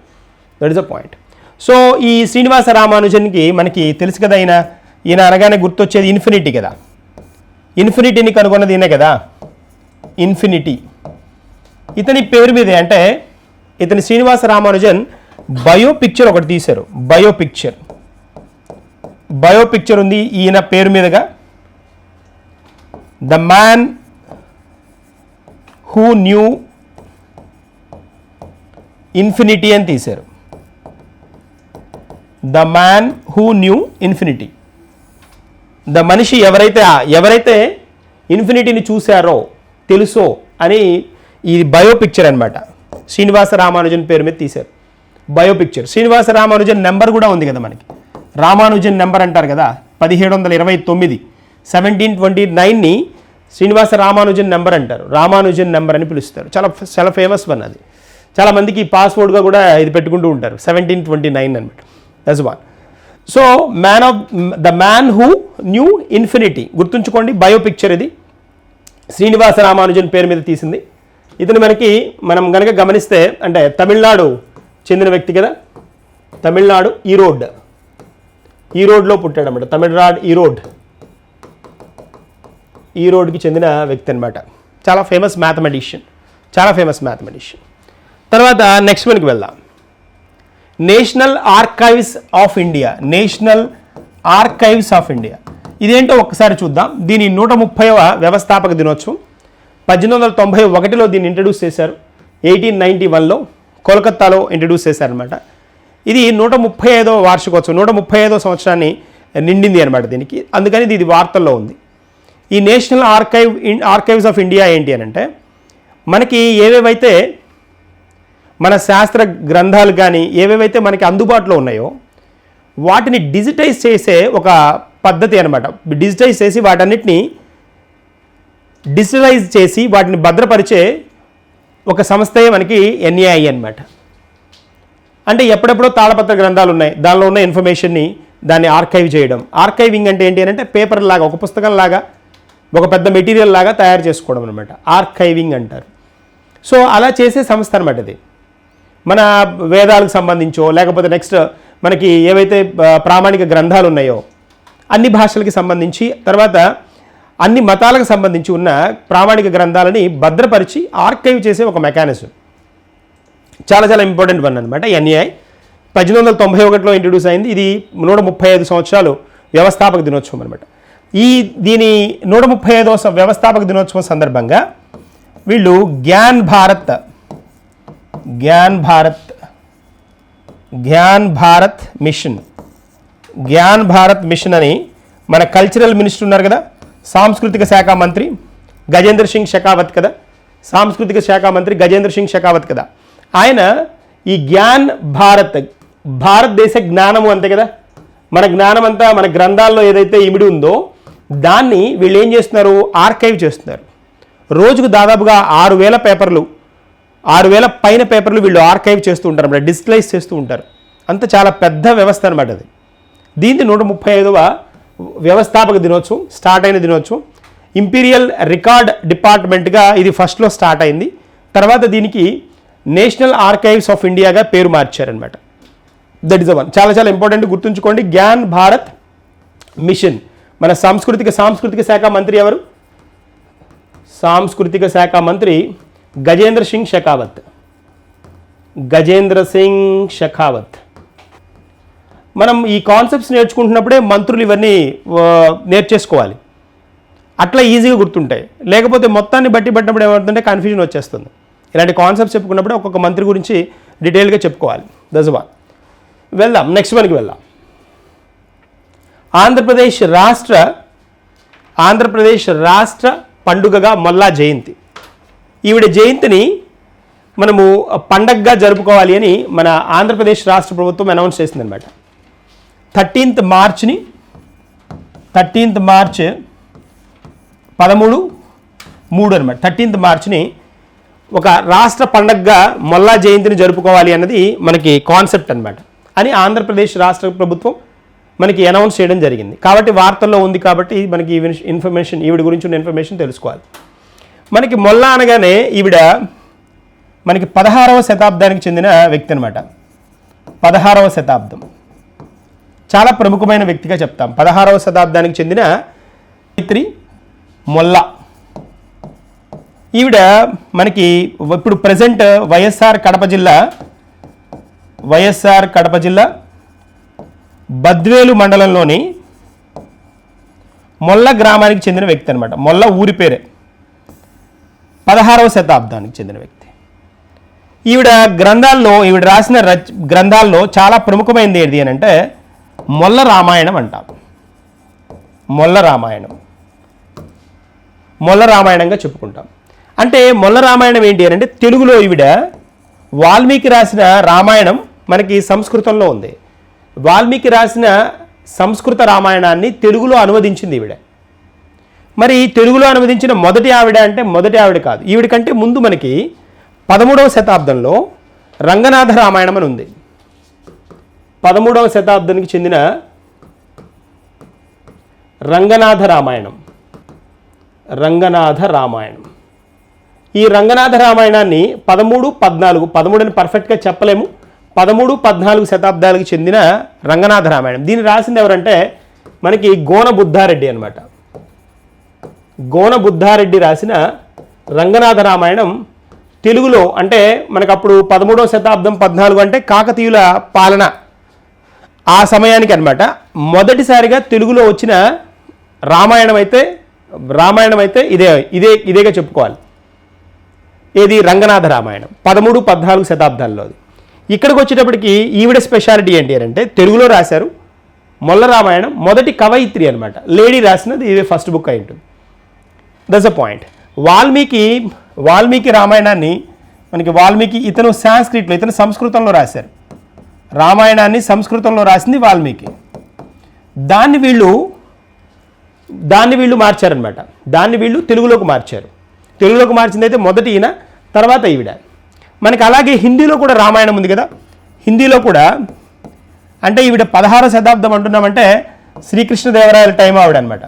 That is a point. So ఈ శ్రీనివాస రామానుజన్కి మనకి తెలుసు కదా, ఈయన అనగానే గుర్తొచ్చేది ఇన్ఫినిటీ కదా. ఇన్ఫినిటీని కనుగొన్నది ఈయనే కదా, ఇన్ఫినిటీ. ఇతని పేరు మీదే అంటే ఇతని శ్రీనివాస రామానుజన్ బయో పిక్చర్ ఒకటి తీశారు. బయో పిక్చర్ ఉంది ఈయన పేరు మీదుగా. The man who knew infinity అని తీశారు. The man who knew infinity. The మనిషి ఎవరైతే ఇన్ఫినిటీని చూశారో, తెలుసో అని ఈ బయో పిక్చర్ అనమాట. శ్రీనివాస రామానుజన్ పేరు మీద తీశారు bio picture. Srinivasa Ramanujan number కూడా ఉంది కదా మనకి, రామానుజన్ నెంబర్ అంటారు కదా, 1729, 1729ని శ్రీనివాస రామానుజన్ నెంబర్ అంటారు. రామానుజన్ నెంబర్ అని పిలుస్తారు. చాలా ఫేమస్ వన్ అది. చాలామందికి పాస్వర్డ్గా కూడా ఇది పెట్టుకుంటూ ఉంటారు, 1729 అనమాట. That's one. So the man who knew infinity గుర్తుంచుకోండి, బయో పిక్చర్ ఇది. శ్రీనివాస రామానుజన్ పేరు మీద తీసింది. ఇతను మనం కనుక గమనిస్తే అంటే తమిళనాడు చెందిన వ్యక్తి కదా. తమిళనాడు ఈరోడ్లో పుట్టాడు అనమాట. తమిళనాడు ఈరోడ్కి చెందిన వ్యక్తి అనమాట. చాలా ఫేమస్ మ్యాథమెటిషియన్. తర్వాత నెక్స్ట్ మనకి వెళ్దాం. National archives of India. ఇదేంటో ఒక్కసారి చూద్దాం. దీని 130వ వ్యవస్థాపక దినోత్సవం. 1891లో దీన్ని ఇంట్రడ్యూస్ చేశారు. 1891లో కోల్కత్తాలో ఇంట్రడ్యూస్ చేశారనమాట. ఇది 135వ వార్షికోత్సవం, 135వ సంవత్సరాన్ని నిండింది అనమాట దీనికి. అందుకని ఇది వార్తల్లో ఉంది. ఈ నేషనల్ ఆర్కైవ్స్ ఆఫ్ ఇండియా ఏంటి అని అంటే మనకి ఏవేవైతే మన శాస్త్ర గ్రంథాలు కానీ ఏవేవైతే మనకి అందుబాటులో ఉన్నాయో వాటిని డిజిటైజ్ చేసే ఒక పద్ధతి అనమాట. డిజిటైజ్ చేసి వాటన్నిటిని డిజిటలైజ్ చేసి వాటిని భద్రపరిచే ఒక సంస్థయే మనకి ఎన్ఏఐ అనమాట. అంటే ఎప్పుడెప్పుడో తాళపత్ర గ్రంథాలు ఉన్నాయి, దానిలో ఉన్న ఇన్ఫర్మేషన్ని దాన్ని ఆర్కైవ్ చేయడం. ఆర్కైవింగ్ అంటే ఏంటి అంటే పేపర్ లాగా, ఒక పుస్తకం లాగా, ఒక పెద్ద మెటీరియల్ లాగా తయారు చేసుకోవడం అనమాట, ఆర్కైవింగ్ అంటారు. సో అలా చేసే సంస్థ అనమాట ఇది. మన వేదాలకు సంబంధించో లేకపోతే నెక్స్ట్ మనకి ఏవైతే ప్రామాణిక గ్రంథాలు ఉన్నాయో అన్ని భాషలకి సంబంధించి, తర్వాత అన్ని మతాలకు సంబంధించి ఉన్న ప్రామాణిక గ్రంథాలని భద్రపరిచి ఆర్కైవ్ చేసే ఒక మెకానిజం. చాలా ఇంపార్టెంట్ వన్ అనమాట ఎన్ఏఐ. 1891లో ఇంట్రడ్యూస్ అయింది. ఇది 135 సంవత్సరాలు వ్యవస్థాపక దినోత్సవం అనమాట. దీని 135వ వ్యవస్థాపక దినోత్సవం సందర్భంగా వీళ్ళు జ్ఞాన్ భారత్ మిషన్ అని మన కల్చరల్ మినిస్టర్ ఉన్నారు కదా, సాంస్కృతిక శాఖ మంత్రి గజేంద్ర సింగ్ షెకావత్ కదా, సాంస్కృతిక శాఖ మంత్రి గజేంద్ర సింగ్ షెకావత్ కదా, ఆయన ఈ జ్ఞాన్ భారతదేశ జ్ఞానము అంతే కదా, మన జ్ఞానం అంతా మన గ్రంథాల్లో ఏదైతే ఇమిడి ఉందో దాన్ని వీళ్ళు ఏం చేస్తున్నారు, ఆర్కైవ్ చేస్తున్నారు. రోజుకు దాదాపుగా 6,000 పేపర్లు, 6,000 పైన పేపర్లు వీళ్ళు ఆర్కైవ్ చేస్తూ ఉంటారు అన్నమాట, డిజిటలైజ్ చేస్తూ ఉంటారు. అంత చాలా పెద్ద వ్యవస్థ అనమాట అది. దీన్ని 135వ వ్యవస్థాపక దినోత్సవం స్టార్ట్ అయిన దినోత్సవం. ఇంపీరియల్ రికార్డ్ డిపార్ట్మెంట్గా ఇది ఫస్ట్లో స్టార్ట్ అయింది. తర్వాత దీనికి నేషనల్ ఆర్కైవ్స్ ఆఫ్ ఇండియాగా పేరు మార్చారనమాట. That is the one. చాలా చాలా ఇంపార్టెంట్, గుర్తుంచుకోండి. జ్ఞాన్ భారత్ మిషన్. మన సాంస్కృతిక శాఖ మంత్రి ఎవరు? సాంస్కృతిక శాఖ మంత్రి గజేంద్ర సింగ్ షెకావత్. మనం ఈ కాన్సెప్ట్స్ నేర్చుకుంటున్నప్పుడే మంత్రులు ఇవన్నీ నేర్చేసుకోవాలి. అట్లా ఈజీగా గుర్తుంటాయి. లేకపోతే మొత్తాన్ని పట్టినప్పుడు ఏమవుతుందంటే కన్ఫ్యూజన్ వచ్చేస్తుంది. ఇలాంటి కాన్సెప్ట్స్ చెప్పుకున్నప్పుడు ఒక్కొక్క మంత్రి గురించి డీటెయిల్గా చెప్పుకోవాలి. That's one. వెళ్దాం, నెక్స్ట్ వన్కి వెళ్దాం. ఆంధ్రప్రదేశ్ రాష్ట్ర పండుగగా మొల్లా జయంతి. ఈవిడ జయంతిని మనము పండగగా జరుపుకోవాలి అని మన ఆంధ్రప్రదేశ్ రాష్ట్ర ప్రభుత్వం అనౌన్స్ చేసిందనమాట. 13th మార్చ్ 13/3 అనమాట. 13th మార్చ్ని ఒక రాష్ట్ర పండగగా మొల్లా జయంతిని జరుపుకోవాలి అన్నది మనకి కాన్సెప్ట్ అనమాట. అని ఆంధ్రప్రదేశ్ రాష్ట్ర ప్రభుత్వం మనకి అనౌన్స్ చేయడం జరిగింది. కాబట్టి వార్తల్లో ఉంది కాబట్టి మనకి ఇన్ఫర్మేషన్, ఈవిడ గురించి ఉన్న ఇన్ఫర్మేషన్ తెలుసుకోవాలి. మనకి మొల్లా అనగానే ఈవిడ మనకి 16వ శతాబ్దానికి చెందిన వ్యక్తి అనమాట. 16వ శతాబ్దం చాలా ప్రముఖమైన వ్యక్తిగా చెప్తాం. 16వ శతాబ్దానికి చెందిన మైత్రి మొల్లా. ఈవిడ మనకి ఇప్పుడు ప్రజెంట్ వైఎస్ఆర్ కడప జిల్లా బద్వేలు మండలంలోని మొల్ల గ్రామానికి చెందిన వ్యక్తి అనమాట. మొల్ల ఊరి పేరే. 16వ శతాబ్దానికి చెందిన వ్యక్తి. ఈవిడ రాసిన గ్రంథాల్లో చాలా ప్రముఖమైనది ఏంటి అని అంటే మొల్ల రామాయణం అంటాం. మొల్ల రామాయణంగా చెప్పుకుంటాం. అంటే మొల్ల రామాయణం ఏంటి అని అంటే తెలుగులో ఈవిడ వాల్మీకి రాసిన రామాయణం మనకి సంస్కృతంలో ఉంది. వాల్మీకి రాసిన సంస్కృత రామాయణాన్ని తెలుగులో అనువదించింది ఈవిడ. మరి తెలుగులో అనువదించిన మొదటి ఆవిడ అంటే మొదటి ఆవిడ కాదు. ఈవిడ కంటే ముందు మనకి 13వ శతాబ్దంలో రంగనాథ రామాయణం అని ఉంది. 13వ శతాబ్దానికి చెందిన రంగనాథ రామాయణం. ఈ రంగనాథ రామాయణాన్ని 13, 14 అని పర్ఫెక్ట్గా చెప్పలేము. 13, 14 శతాబ్దాలకు చెందిన రంగనాథ రామాయణం. దీన్ని రాసింది ఎవరంటే మనకి గోన బుద్ధారెడ్డి అనమాట. గోన బుద్ధారెడ్డి రాసిన రంగనాథ రామాయణం తెలుగులో అంటే మనకు అప్పుడు 13వ శతాబ్దం 14 అంటే కాకతీయుల పాలన ఆ సమయానికి అనమాట. మొదటిసారిగా తెలుగులో వచ్చిన రామాయణం అయితే ఇదేగా చెప్పుకోవాలి. ఏది? రంగనాథ రామాయణం 13, 14 శతాబ్దాల్లోది. ఇక్కడికి వచ్చేటప్పటికి ఈవిడ స్పెషాలిటీ ఏంటి అని అంటే తెలుగులో రాశారు. మొల్ల రామాయణం మొదటి కవయిత్రి అనమాట. లేడీ రాసినది ఇదే ఫస్ట్ బుక్ అయి ఉంటుంది. That's a point. వాల్మీకి రామాయణాన్ని ఇతను సంస్కృతంలో రాశారు. రామాయణాన్ని సంస్కృతంలో రాసింది వాల్మీకి. దాన్ని వీళ్ళు మార్చారనమాట. దాన్ని వీళ్ళు తెలుగులోకి మార్చారు. తెలుగులోకి మార్చింది అయితే మొదటి ఈయన, తర్వాత ఈవిడ. మనకి అలాగే హిందీలో కూడా రామాయణం ఉంది కదా. హిందీలో కూడా అంటే ఈవిడ 16వ శతాబ్దం అంటున్నామంటే శ్రీకృష్ణదేవరాయల టైం ఆవిడ అనమాట.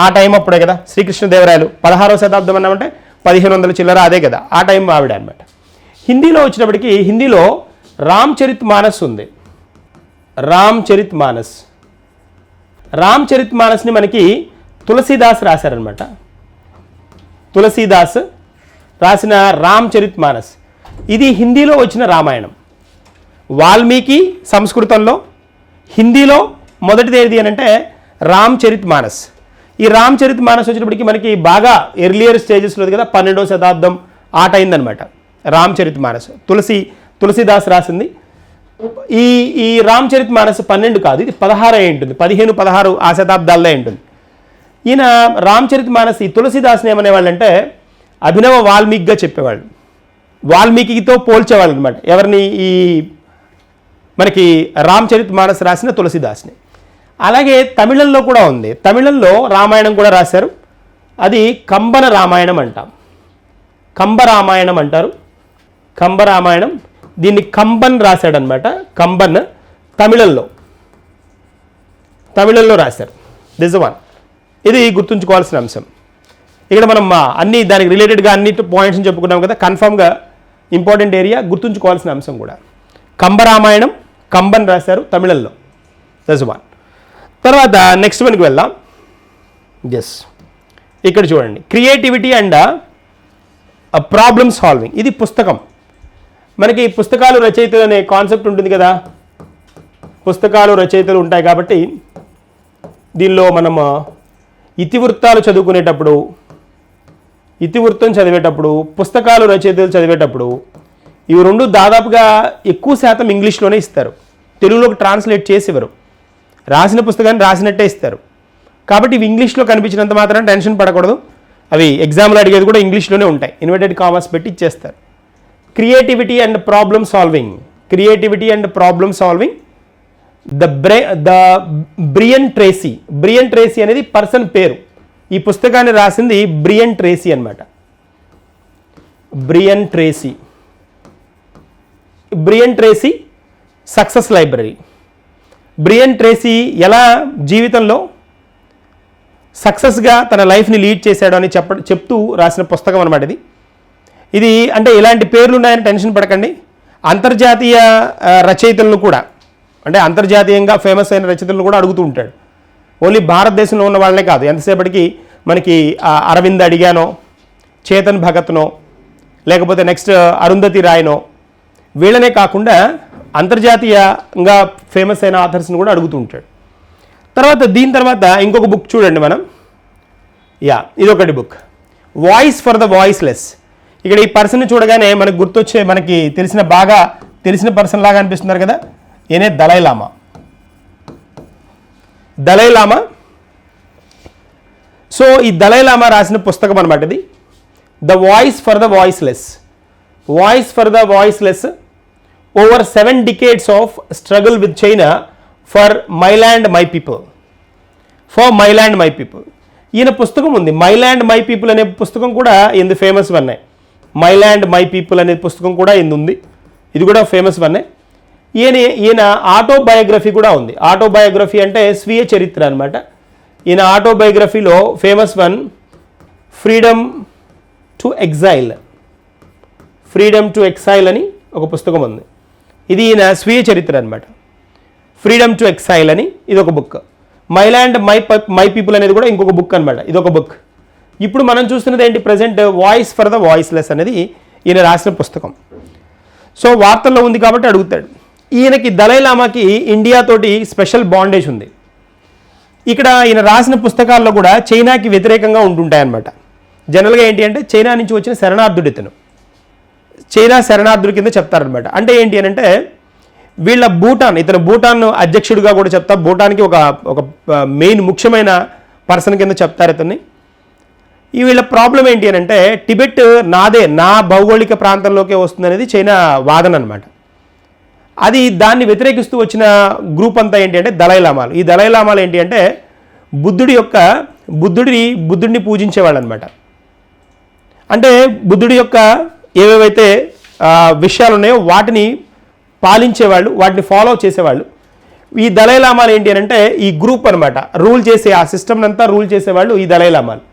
ఆ టైం అప్పుడే కదా శ్రీకృష్ణదేవరాయలు. 16వ శతాబ్దం అన్నామంటే 1500 చిల్లర అదే కదా, ఆ టైం ఆవిడ అనమాట. హిందీలో వచ్చినప్పటికీ హిందీలో రామ్చరిత్ మానస్ ఉంది. రామ్చరిత్ మానస్ని మనకి తులసీదాస్ రాశారనమాట. తులసీదాస్ రాసిన రామ్చరిత్ మానస్ ఇది హిందీలో వచ్చిన రామాయణం. వాల్మీకి సంస్కృతంలో, హిందీలో మొదటిది ఏది అని అంటే రామ్చరిత్ మానస్. ఈ రామ్చరిత్ మానస్ వచ్చినప్పటికీ మనకి బాగా ఎర్లియర్ స్టేజెస్లో కదా, 12వ శతాబ్దం ఆట అయిందనమాట రామ్చరిత్ మానస్. తులసీదాస్ రాసింది. ఈ రామ్చరిత్ మానస్ 12 కాదు, ఇది 16 అయి ఉంటుంది. 15, 16 ఆ శతాబ్దాల్లో ఉంటుంది. ఈయన రామ్చరిత్ మానస్ ఈ తులసీదాస్ని ఏమనేవాళ్ళంటే అభినవ వాల్మీకిగా చెప్పేవాళ్ళు. వాల్మీకితో పోల్చేవాళ్ళు అనమాట. ఎవరిని? ఈ మనకి రామ్చరిత్ మానస్ రాసిన తులసీదాస్ని. అలాగే తమిళంలో కూడా ఉంది. తమిళంలో రామాయణం కూడా రాశారు. అది కంబన రామాయణం అంటాం. కంబరామాయణం అంటారు. కంబరామాయణం. దీన్ని కంబన్ రాశాడనమాట. కంబన్ తమిళంలో. తమిళంలో రాశారు. This one. ఇది గుర్తుంచుకోవాల్సిన అంశం. ఇక్కడ మనం అన్ని దానికి రిలేటెడ్గా అన్ని పాయింట్స్ని చెప్పుకున్నాం కదా, కన్ఫామ్గా ఇంపార్టెంట్ ఏరియా, గుర్తుంచుకోవాల్సిన అంశం కూడా. కంబరామాయణం, కంబన్ రాశారు తమిళంలో. This one. తర్వాత నెక్స్ట్ వన్కి వెళ్దాం. ఎస్, ఇక్కడ చూడండి, క్రియేటివిటీ అండ్ ప్రాబ్లమ్ సాల్వింగ్. ఇది పుస్తకం. మనకి పుస్తకాలు రచయితలు అనే కాన్సెప్ట్ ఉంటుంది కదా, పుస్తకాలు రచయితలు ఉంటాయి కాబట్టి దీనిలో మనం ఇతివృత్తాలు చదువుకునేటప్పుడు, ఇతివృత్తం చదివేటప్పుడు, పుస్తకాలు రచయితలు చదివేటప్పుడు ఇవి రెండు దాదాపుగా ఎక్కువ శాతం ఇంగ్లీష్లోనే ఇస్తారు. తెలుగులోకి ట్రాన్స్లేట్ చేసి ఇవ్వరు. రాసిన పుస్తకాన్ని రాసినట్టే ఇస్తారు. కాబట్టి ఇవి ఇంగ్లీష్లో కనిపించినంత మాత్రం టెన్షన్ పడకూడదు. అవి ఎగ్జామ్లో అడిగేది కూడా ఇంగ్లీష్లోనే ఉంటాయి. ఇన్వర్టెడ్ కామర్స్ పెట్టి ఇచ్చేస్తారు. Creativity and problem solving. Creativity and problem solving. The Brian Tracy. Brian Tracy అనేది పర్సన్ పేరు. ఈ పుస్తకాన్ని రాసింది బ్రియన్ ట్రేసీ అనమాట. Brian Tracy. Brian Tracy success library. Brian Tracy ఎలా జీవితంలో సక్సెస్గా తన లైఫ్ని లీడ్ చేశాడు అని చెప్తూ రాసిన పుస్తకం అనమాట ఇది. ఇది అంటే ఇలాంటి పేర్లు ఉన్నాయని టెన్షన్ పడకండి. అంతర్జాతీయ రచయితలను కూడా, అంటే అంతర్జాతీయంగా ఫేమస్ అయిన రచయితలను కూడా అడుగుతూ ఉంటాడు. ఓన్లీ భారతదేశంలో ఉన్న వాళ్ళనే కాదు. ఎంతసేపటికి మనకి అరవింద్ అడిగానో, చేతన్ భగత్నో, లేకపోతే నెక్స్ట్ అరుంధతి రాయ్నో, వీళ్ళనే కాకుండా అంతర్జాతీయంగా ఫేమస్ అయిన ఆథర్స్ని కూడా అడుగుతూ ఉంటాడు. తర్వాత దీని తర్వాత ఇంకొక బుక్ చూడండి మనం. ఇదొకటి book, voice for the voiceless. ఇక్కడ ఈ పర్సన్ని చూడగానే మనకు గుర్తొచ్చే, మనకి బాగా తెలిసిన పర్సన్ లాగా అనిపిస్తున్నారు కదా, ఈయనే దలైలామా. దలైలామా. సో ఈ దలైలామా రాసిన పుస్తకం అనమాట ఇది, the voice for the voiceless. Voice for the voiceless, over 7 decades of struggle with China for my land my people. For my land my people. ఈయన పుస్తకం ఉంది, మై ల్యాండ్ మై పీపుల్ అనే పుస్తకం కూడా ఇందు ఫేమస్ వన్నే. మై ల్యాండ్ మై పీపుల్ అనే పుస్తకం కూడా ఇందు ఉంది. ఇది కూడా ఫేమస్ వన్నే. ఈయన ఆటోబయోగ్రఫీ కూడా ఉంది. ఆటోబయోగ్రఫీ అంటే స్వీయ చరిత్ర అనమాట. ఈయన ఆటోబయోగ్రఫీలో famous one freedom to exile. Freedom to exile అని ఒక పుస్తకం ఉంది. ఇది ఈయన స్వీయ చరిత్ర అనమాట. ఫ్రీడమ్ టు ఎక్సైల్ అని ఇదొక book. My land my people అనేది కూడా ఇంకొక బుక్ అనమాట. ఇదొక బుక్. ఇప్పుడు మనం చూస్తున్నది ఏంటి, present voice for the voiceless అనేది ఈయన రాసిన పుస్తకం. సో వార్తల్లో ఉంది కాబట్టి అడుగుతాడు. ఈయనకి దలైలామాకి ఇండియాతోటి స్పెషల్ బాండేజ్ ఉంది. ఇక్కడ ఈయన రాసిన పుస్తకాల్లో కూడా చైనాకి వ్యతిరేకంగా ఉంటుంటాయన్నమాట. జనరల్గా ఏంటి అంటే చైనా నుంచి వచ్చిన శరణార్థుడు ఇతను. చైనా శరణార్థుడి కింద చెప్తారనమాట. అంటే ఏంటి అని అంటే వీళ్ళ ఇతను భూటాన్ అధ్యక్షుడిగా కూడా చెప్తా. భూటాన్కి ఒక మెయిన్ ముఖ్యమైన పర్సన్ కింద చెప్తారు ఇతన్ని. ఈ వీళ్ళ ప్రాబ్లం ఏంటి అని అంటే టిబెట్ నా భౌగోళిక ప్రాంతంలోకే వస్తుంది అనేది చైనా వాదన అనమాట. అది దాన్ని వ్యతిరేకిస్తూ వచ్చిన గ్రూప్ అంతా ఏంటి అంటే దలైలామాలు. ఈ దలైలామాలు ఏంటి అంటే బుద్ధుడిని పూజించేవాళ్ళు అనమాట. అంటే బుద్ధుడి యొక్క ఏవేవైతే విషయాలు ఉన్నాయో వాటిని పాలించేవాళ్ళు, వాటిని ఫాలో చేసేవాళ్ళు. ఈ దలైలామాలు ఏంటి అని అంటే ఈ గ్రూప్ అనమాట, రూల్ చేసే ఆ సిస్టమ్ అంతా రూల్ చేసేవాళ్ళు ఈ దలైలామాలు.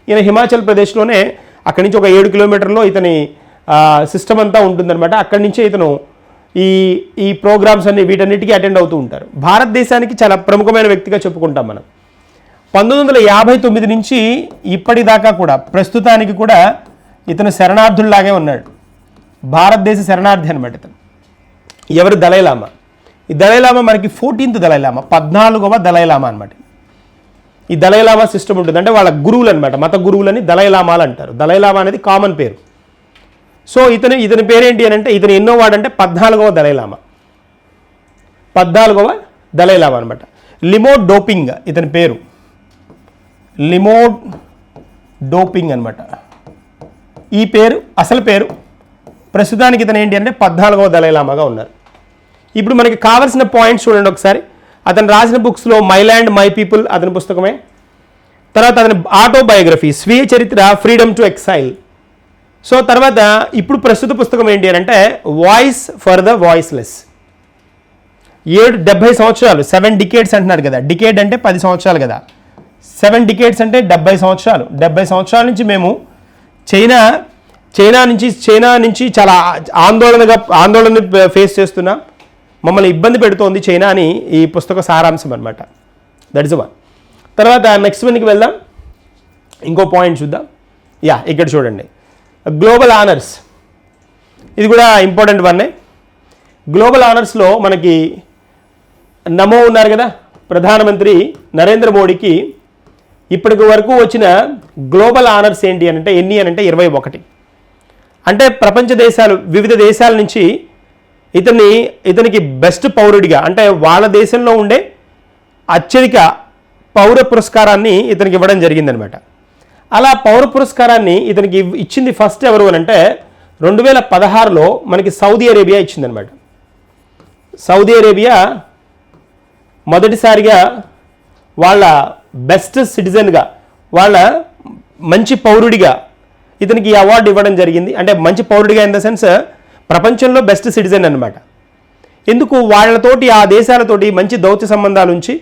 ఈయన హిమాచల్ ప్రదేశ్లోనే అక్కడి నుంచి ఒక 7 కిలోమీటర్లో ఇతని సిస్టమ్ అంతా ఉంటుందన్నమాట. అక్కడి నుంచే ఇతను ఈ ప్రోగ్రామ్స్ అన్ని వీటన్నిటికీ అటెండ్ అవుతూ ఉంటారు. భారతదేశానికి చాలా ప్రముఖమైన వ్యక్తిగా చెప్పుకుంటాం మనం. 1959 నుంచి ఇప్పటిదాకా కూడా ప్రస్తుతానికి కూడా ఇతను శరణార్థుల్లాగే ఉన్నాడు. భారతదేశ శరణార్థి అనమాట ఇతను. ఎవరు, దలైలామా. ఈ దలైలామా మనకి 14th దలైలామా, 14వ దలైలామా అనమాట. ఈ దలైలామా సిస్టమ్ ఉంటుంది. అంటే వాళ్ళ గురువులు అనమాట, మత గురువులని దలైలామాలు అంటారు. దలైలామా అనేది కామన్ పేరు. సో ఇతని పేరేంటి అని అంటే ఇతను ఎన్నో వాడంటే 14వ దలైలామా. 14వ దలైలామా అనమాట. లిమో డోపింగ్ ఇతని పేరు. లిమో డోపింగ్ అనమాట ఈ పేరు, అసలు పేరు. ప్రస్తుతానికి ఇతను ఏంటి అంటే 14వ దలైలామాగా ఉన్నారు. ఇప్పుడు మనకి కావాల్సిన పాయింట్స్ చూడండి ఒకసారి. అతను రాసిన బుక్స్లో మై ల్యాండ్ మై పీపుల్ అతని పుస్తకమే. తర్వాత అతని ఆటోబయోగ్రఫీ స్వీయ చరిత్ర ఫ్రీడమ్ టు ఎక్సైల్. సో తర్వాత ఇప్పుడు ప్రస్తుత పుస్తకం ఏంటి అని అంటే వాయిస్ ఫర్ ద వాయిస్లెస్. 70 సంవత్సరాలు, 7 డికేడ్స్ అంటున్నారు కదా. డికేడ్ అంటే 10 సంవత్సరాలు కదా, 7 డికేడ్స్ అంటే 70 సంవత్సరాలు. 70 సంవత్సరాల నుంచి మేము చైనా నుంచి చాలా ఆందోళన ఫేస్ చేస్తున్నాం, మమ్మల్ని ఇబ్బంది పెడుతోంది చైనా అని ఈ పుస్తక సారాంశం అనమాట. That is one. తర్వాత నెక్స్ట్ వన్కి వెళ్దాం, ఇంకో పాయింట్ చూద్దాం. ఇక్కడ చూడండి, గ్లోబల్ ఆనర్స్. ఇది కూడా ఇంపార్టెంట్ వన్నే. గ్లోబల్ ఆనర్స్లో మనకి నమో ఉన్నారు కదా, ప్రధానమంత్రి నరేంద్ర మోడీకి ఇప్పటి వరకు వచ్చిన గ్లోబల్ ఆనర్స్ ఏంటి అని అంటే ఎన్ని అని అంటే 21. అంటే ప్రపంచ దేశాలు, వివిధ దేశాల నుంచి ఇతనికి బెస్ట్ పౌరుడిగా, అంటే వాళ్ళ దేశంలో ఉండే అత్యధిక పౌర పురస్కారాన్ని ఇతనికి ఇవ్వడం జరిగిందనమాట. అలా పౌర పురస్కారాన్ని ఇతనికి ఇచ్చింది ఫస్ట్ ఎవరు అని అంటే 2016లో మనకి సౌదీ అరేబియా ఇచ్చిందనమాట. సౌదీ అరేబియా మొదటిసారిగా వాళ్ళ బెస్ట్ సిటిజన్గా, వాళ్ళ మంచి పౌరుడిగా ఇతనికి ఈ అవార్డు ఇవ్వడం జరిగింది. అంటే మంచి పౌరుడిగా ఇన్ ద సెన్స్ ప్రపంచంలో బెస్ట్ సిటిజన్ అనమాట. ఎందుకు? వాళ్ళతోటి, ఆ దేశాలతోటి మంచి దౌత్య సంబంధాలు ఉంచి,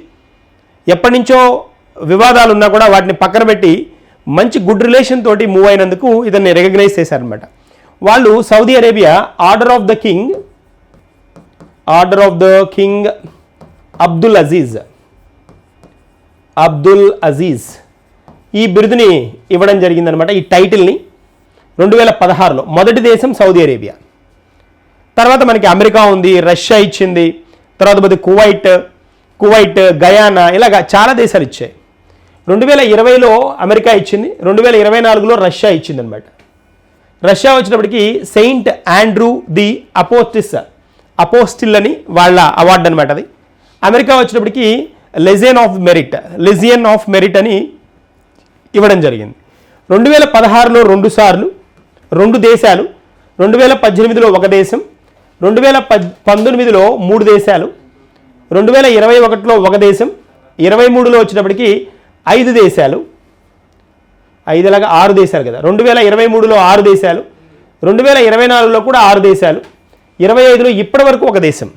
ఎప్పటి నుంచో వివాదాలు ఉన్నా కూడా వాటిని పక్కన పెట్టి మంచి గుడ్ రిలేషన్ తోటి మూవ్ అయినందుకు ఇతన్ని రికగ్నైజ్ చేశారనమాట. వాళ్ళు Saudi Arabia order of the king Abdul Aziz ఈ బిరుదుని ఇవ్వడం జరిగిందనమాట. ఈ టైటిల్ని 2016లో. మొదటి దేశం సౌదీ అరేబియా. తర్వాత మనకి అమెరికా ఉంది, రష్యా ఇచ్చింది, తర్వాత మనకి కువైట్, గయానా, ఇలాగా చాలా దేశాలు ఇచ్చాయి. 2020లో అమెరికా ఇచ్చింది, 2024లో రష్యా ఇచ్చింది అనమాట. రష్యా వచ్చినప్పటికీ సెయింట్ ఆండ్రూ ది అపోస్టిల్ అని వాళ్ళ అవార్డు అనమాట అది. అమెరికా వచ్చినప్పటికీ లెజియన్ ఆఫ్ మెరిట్ అని ఇవ్వడం జరిగింది. 2016లో 2 సార్లు 2 దేశాలు, 2018లో 1 దేశం, 2019లో 3 దేశాలు, 2021లో 1 దేశం, 23లో వచ్చినప్పటికీ 5 దేశాలు, 6 దేశాలు కదా. 2023లో 6 దేశాలు, 2024లో కూడా 6 దేశాలు, 25లో ఇప్పటి వరకు 1 దేశం.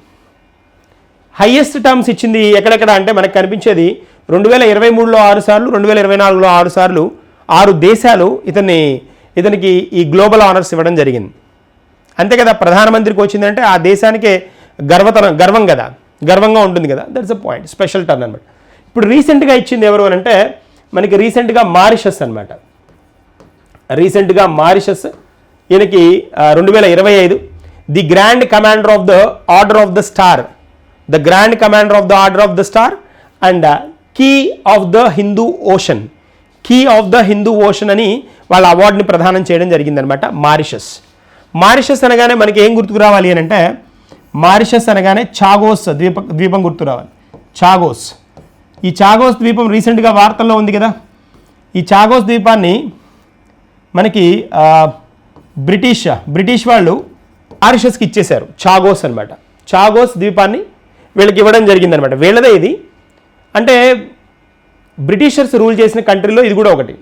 హైయెస్ట్ టర్మ్స్ ఇచ్చింది ఎక్కడెక్కడ అంటే మనకు కనిపించేది 2023లో 6 సార్లు, 2024లో 6 సార్లు, 6 దేశాలు ఇతనికి ఈ గ్లోబల్ ఆనర్స్ ఇవ్వడం జరిగింది. అంతే కదా, ప్రధానమంత్రికి వచ్చిందంటే ఆ దేశానికే గర్వం కదా, గర్వంగా ఉంటుంది కదా. That's a point, special turn అనమాట. ఇప్పుడు రీసెంట్గా ఇచ్చింది ఎవరు అని అంటే మనకి రీసెంట్గా మారిషస్ అనమాట. రీసెంట్గా మారిషస్ ఈయనకి 2025 the grand commander of the order of the star, and key of the Hindu ocean అని వాళ్ళ అవార్డుని ప్రదానం చేయడం జరిగిందనమాట. మారిషస్ అనగానే మనకి ఏం గుర్తుకు రావాలి అని అంటే, మారిషస్ అనగానే చాగోస్ ద్వీపం గుర్తు రావాలి. ఈ చాగోస్ ద్వీపం రీసెంట్గా వార్తల్లో ఉంది కదా. ఈ చాగోస్ ద్వీపాన్ని మనకి బ్రిటిష్ వాళ్ళు మారిషస్కి ఇచ్చేశారు. చాగోస్ అనమాట. చాగోస్ ద్వీపాన్ని వీళ్ళకి ఇవ్వడం జరిగిందనమాట. వీళ్ళదే ఇది. అంటే బ్రిటిషర్స్ రూల్ చేసిన కంట్రీలో ఇది కూడా ఒకటి.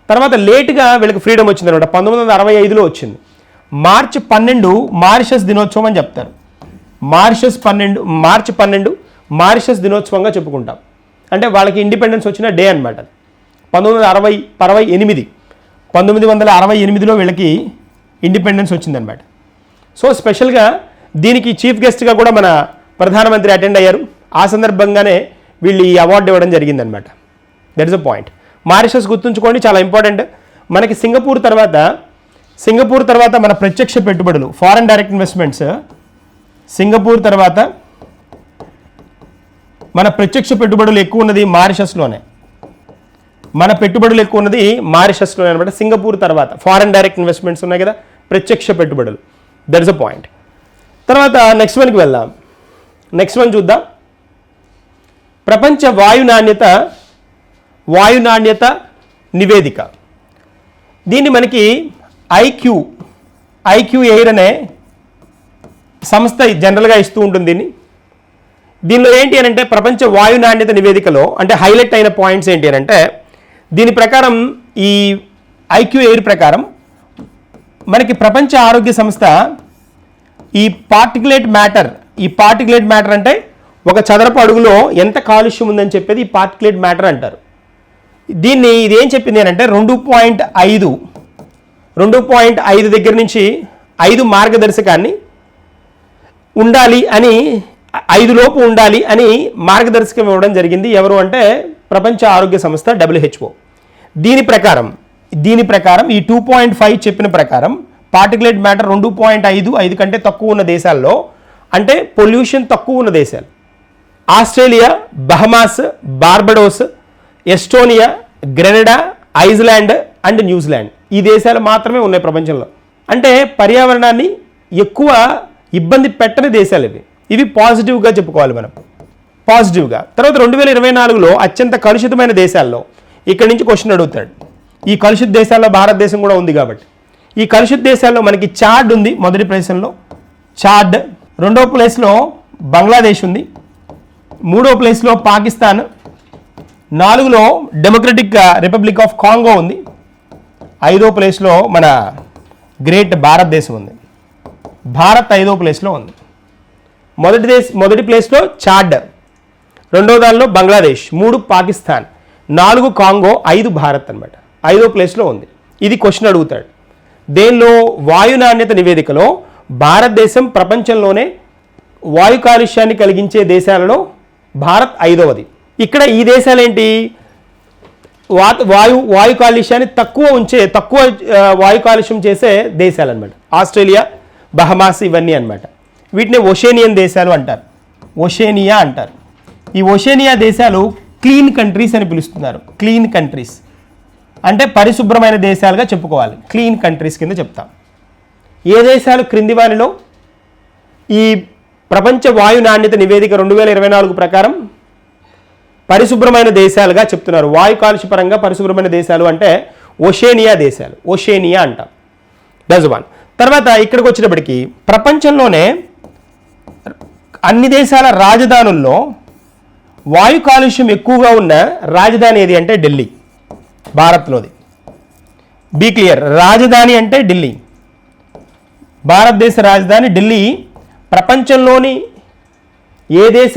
తర్వాత లేట్గా వీళ్ళకి ఫ్రీడమ్ వచ్చిందనమాట. 1965లో వచ్చింది. మార్చి 12 మారిషస్ దినోత్సవం అని చెప్తారు. మార్చి 12 మారిషస్ దినోత్సవంగా చెప్పుకుంటాం. అంటే వాళ్ళకి ఇండిపెండెన్స్ వచ్చిన డే అనమాట. 1968లో వీళ్ళకి ఇండిపెండెన్స్ వచ్చిందనమాట. సో స్పెషల్గా దీనికి చీఫ్ గెస్ట్గా కూడా మన ప్రధానమంత్రి అటెండ్ అయ్యారు. ఆ సందర్భంగానే వీళ్ళు ఈ అవార్డు ఇవ్వడం జరిగిందనమాట. That is a point. Mauritius గుర్తుంచుకోండి, చాలా ఇంపార్టెంట్. మనకి సింగపూర్ తర్వాత మన ప్రత్యక్ష పెట్టుబడులు, ఫారెన్ డైరెక్ట్ ఇన్వెస్ట్మెంట్స్, సింగపూర్ తర్వాత మన ప్రత్యక్ష పెట్టుబడులు ఎక్కువ ఉన్నది మారిషస్లోనే. అనమాట. సింగపూర్ తర్వాత ఫారెన్ డైరెక్ట్ ఇన్వెస్ట్మెంట్స్ ఉన్నాయి కదా, ప్రత్యక్ష పెట్టుబడులు. That is a point. తర్వాత నెక్స్ట్ వన్కి వెళ్దాం. నెక్స్ట్ వన్ చూద్దాం. ప్రపంచ వాయు నాణ్యత నివేదిక. దీన్ని మనకి ఐక్యూ ఎయిర్ అనే సంస్థ జనరల్గా ఇస్తూ ఉంటుంది. దీనిలో ఏంటి అని అంటే ప్రపంచ వాయు నాణ్యత నివేదికలో అంటే హైలైట్ అయిన పాయింట్స్ ఏంటి అని అంటే, దీని ప్రకారం ఈ ఐక్యూ ఎయిర్ ప్రకారం మనకి ప్రపంచ ఆరోగ్య సంస్థ ఈ పార్టికులేట్ మ్యాటర్ ఈ పార్టికులేట్ మ్యాటర్ అంటే ఒక చదరపు అడుగులో ఎంత కాలుష్యం ఉందని చెప్పేది ఈ పార్టికులేట్ మ్యాటర్ అంటారు. దీన్ని ఇది ఏం చెప్పింది అని అంటే 2.5 దగ్గర నుంచి 5 మార్గదర్శకాన్ని ఉండాలి అని 5 లోపు ఉండాలి అని మార్గదర్శకం ఇవ్వడం జరిగింది. ఎవరు అంటే ప్రపంచ ఆరోగ్య సంస్థ WHO. దీని ప్రకారం ఈ 2.5 చెప్పిన ప్రకారం పార్టికులేట్ మ్యాటర్ 2.5 కంటే తక్కువ ఉన్న దేశాల్లో అంటే పొల్యూషన్ తక్కువ ఉన్న దేశాలు Australia, Bahamas, Barbados, Estonia, Grenada, Iceland and New Zealand ఈ దేశాలు మాత్రమే ఉన్నాయి ప్రపంచంలో. అంటే పర్యావరణాన్ని ఎక్కువ ఇబ్బంది పెట్టని దేశాలు ఇవి పాజిటివ్గా చెప్పుకోవాలి మనం, పాజిటివ్గా. తర్వాత 2024లో అత్యంత కలుషితమైన దేశాల్లో ఇక్కడి నుంచి క్వశ్చన్ అడుగుతాడు. ఈ కలుషిత దేశాల్లో భారతదేశం కూడా ఉంది కాబట్టి ఈ కలుషిత దేశాల్లో మనకి చాడ్ ఉంది మొదటి ప్లేస్లో, చాడ్. రెండవ ప్లేస్లో బంగ్లాదేశ్ ఉంది, మూడో ప్లేస్లో పాకిస్తాన్, 4లో డెమోక్రటిక్ రిపబ్లిక్ ఆఫ్ కాంగో ఉంది, 5వ ప్లేస్లో మన గ్రేట్ భారతదేశం ఉంది. భారత్ 5వ ప్లేస్లో ఉంది. మొదటి ప్లేస్లో చాడ్, రెండో దానిలో బంగ్లాదేశ్, 3 పాకిస్తాన్, 4 కాంగో, 5 భారత్ అనమాట. 5వ ప్లేస్లో ఉంది. ఇది క్వశ్చన్ అడుగుతాడు. దేనిలో? వాయు నాణ్యత నివేదికలో భారతదేశం ప్రపంచంలోనే వాయు కాలుష్యాన్ని కలిగించే దేశాలలో భారత్ 5వది. ఇక్కడ ఈ దేశాలు ఏంటి? వాయు కాలుష్యాన్ని తక్కువ వాయు కాలుష్యం చేసే దేశాలు అనమాట. ఆస్ట్రేలియా, బహమాస్ ఇవన్నీ అనమాట. వీటిని ఓషేనియన్ దేశాలు అంటారు, ఓషేనియా అంటారు. ఈ ఓషేనియా దేశాలు క్లీన్ కంట్రీస్ అని పిలుస్తున్నారు. క్లీన్ కంట్రీస్ అంటే పరిశుభ్రమైన దేశాలుగా చెప్పుకోవాలి, క్లీన్ కంట్రీస్ కింద చెప్తాం. ఏ దేశాలు క్రింది వారిలో ఈ ప్రపంచ వాయు నాణ్యత నివేదిక 2024 ప్రకారం పరిశుభ్రమైన దేశాలుగా చెప్తున్నారు? వాయు కాలుష్యపరంగా పరిశుభ్రమైన దేశాలు అంటే ఓషేనియా దేశాలు, ఓషేనియా అంటాం. That's one. తర్వాత ఇక్కడికి వచ్చినప్పటికీ ప్రపంచంలోనే అన్ని దేశాల రాజధానుల్లో వాయు కాలుష్యం ఎక్కువగా ఉన్న రాజధాని ఏది అంటే ఢిల్లీ, భారత్లోది. బీ క్లియర్, రాజధాని అంటే ఢిల్లీ, భారతదేశ రాజధాని ఢిల్లీ. ప్రపంచంలోని ఏ దేశ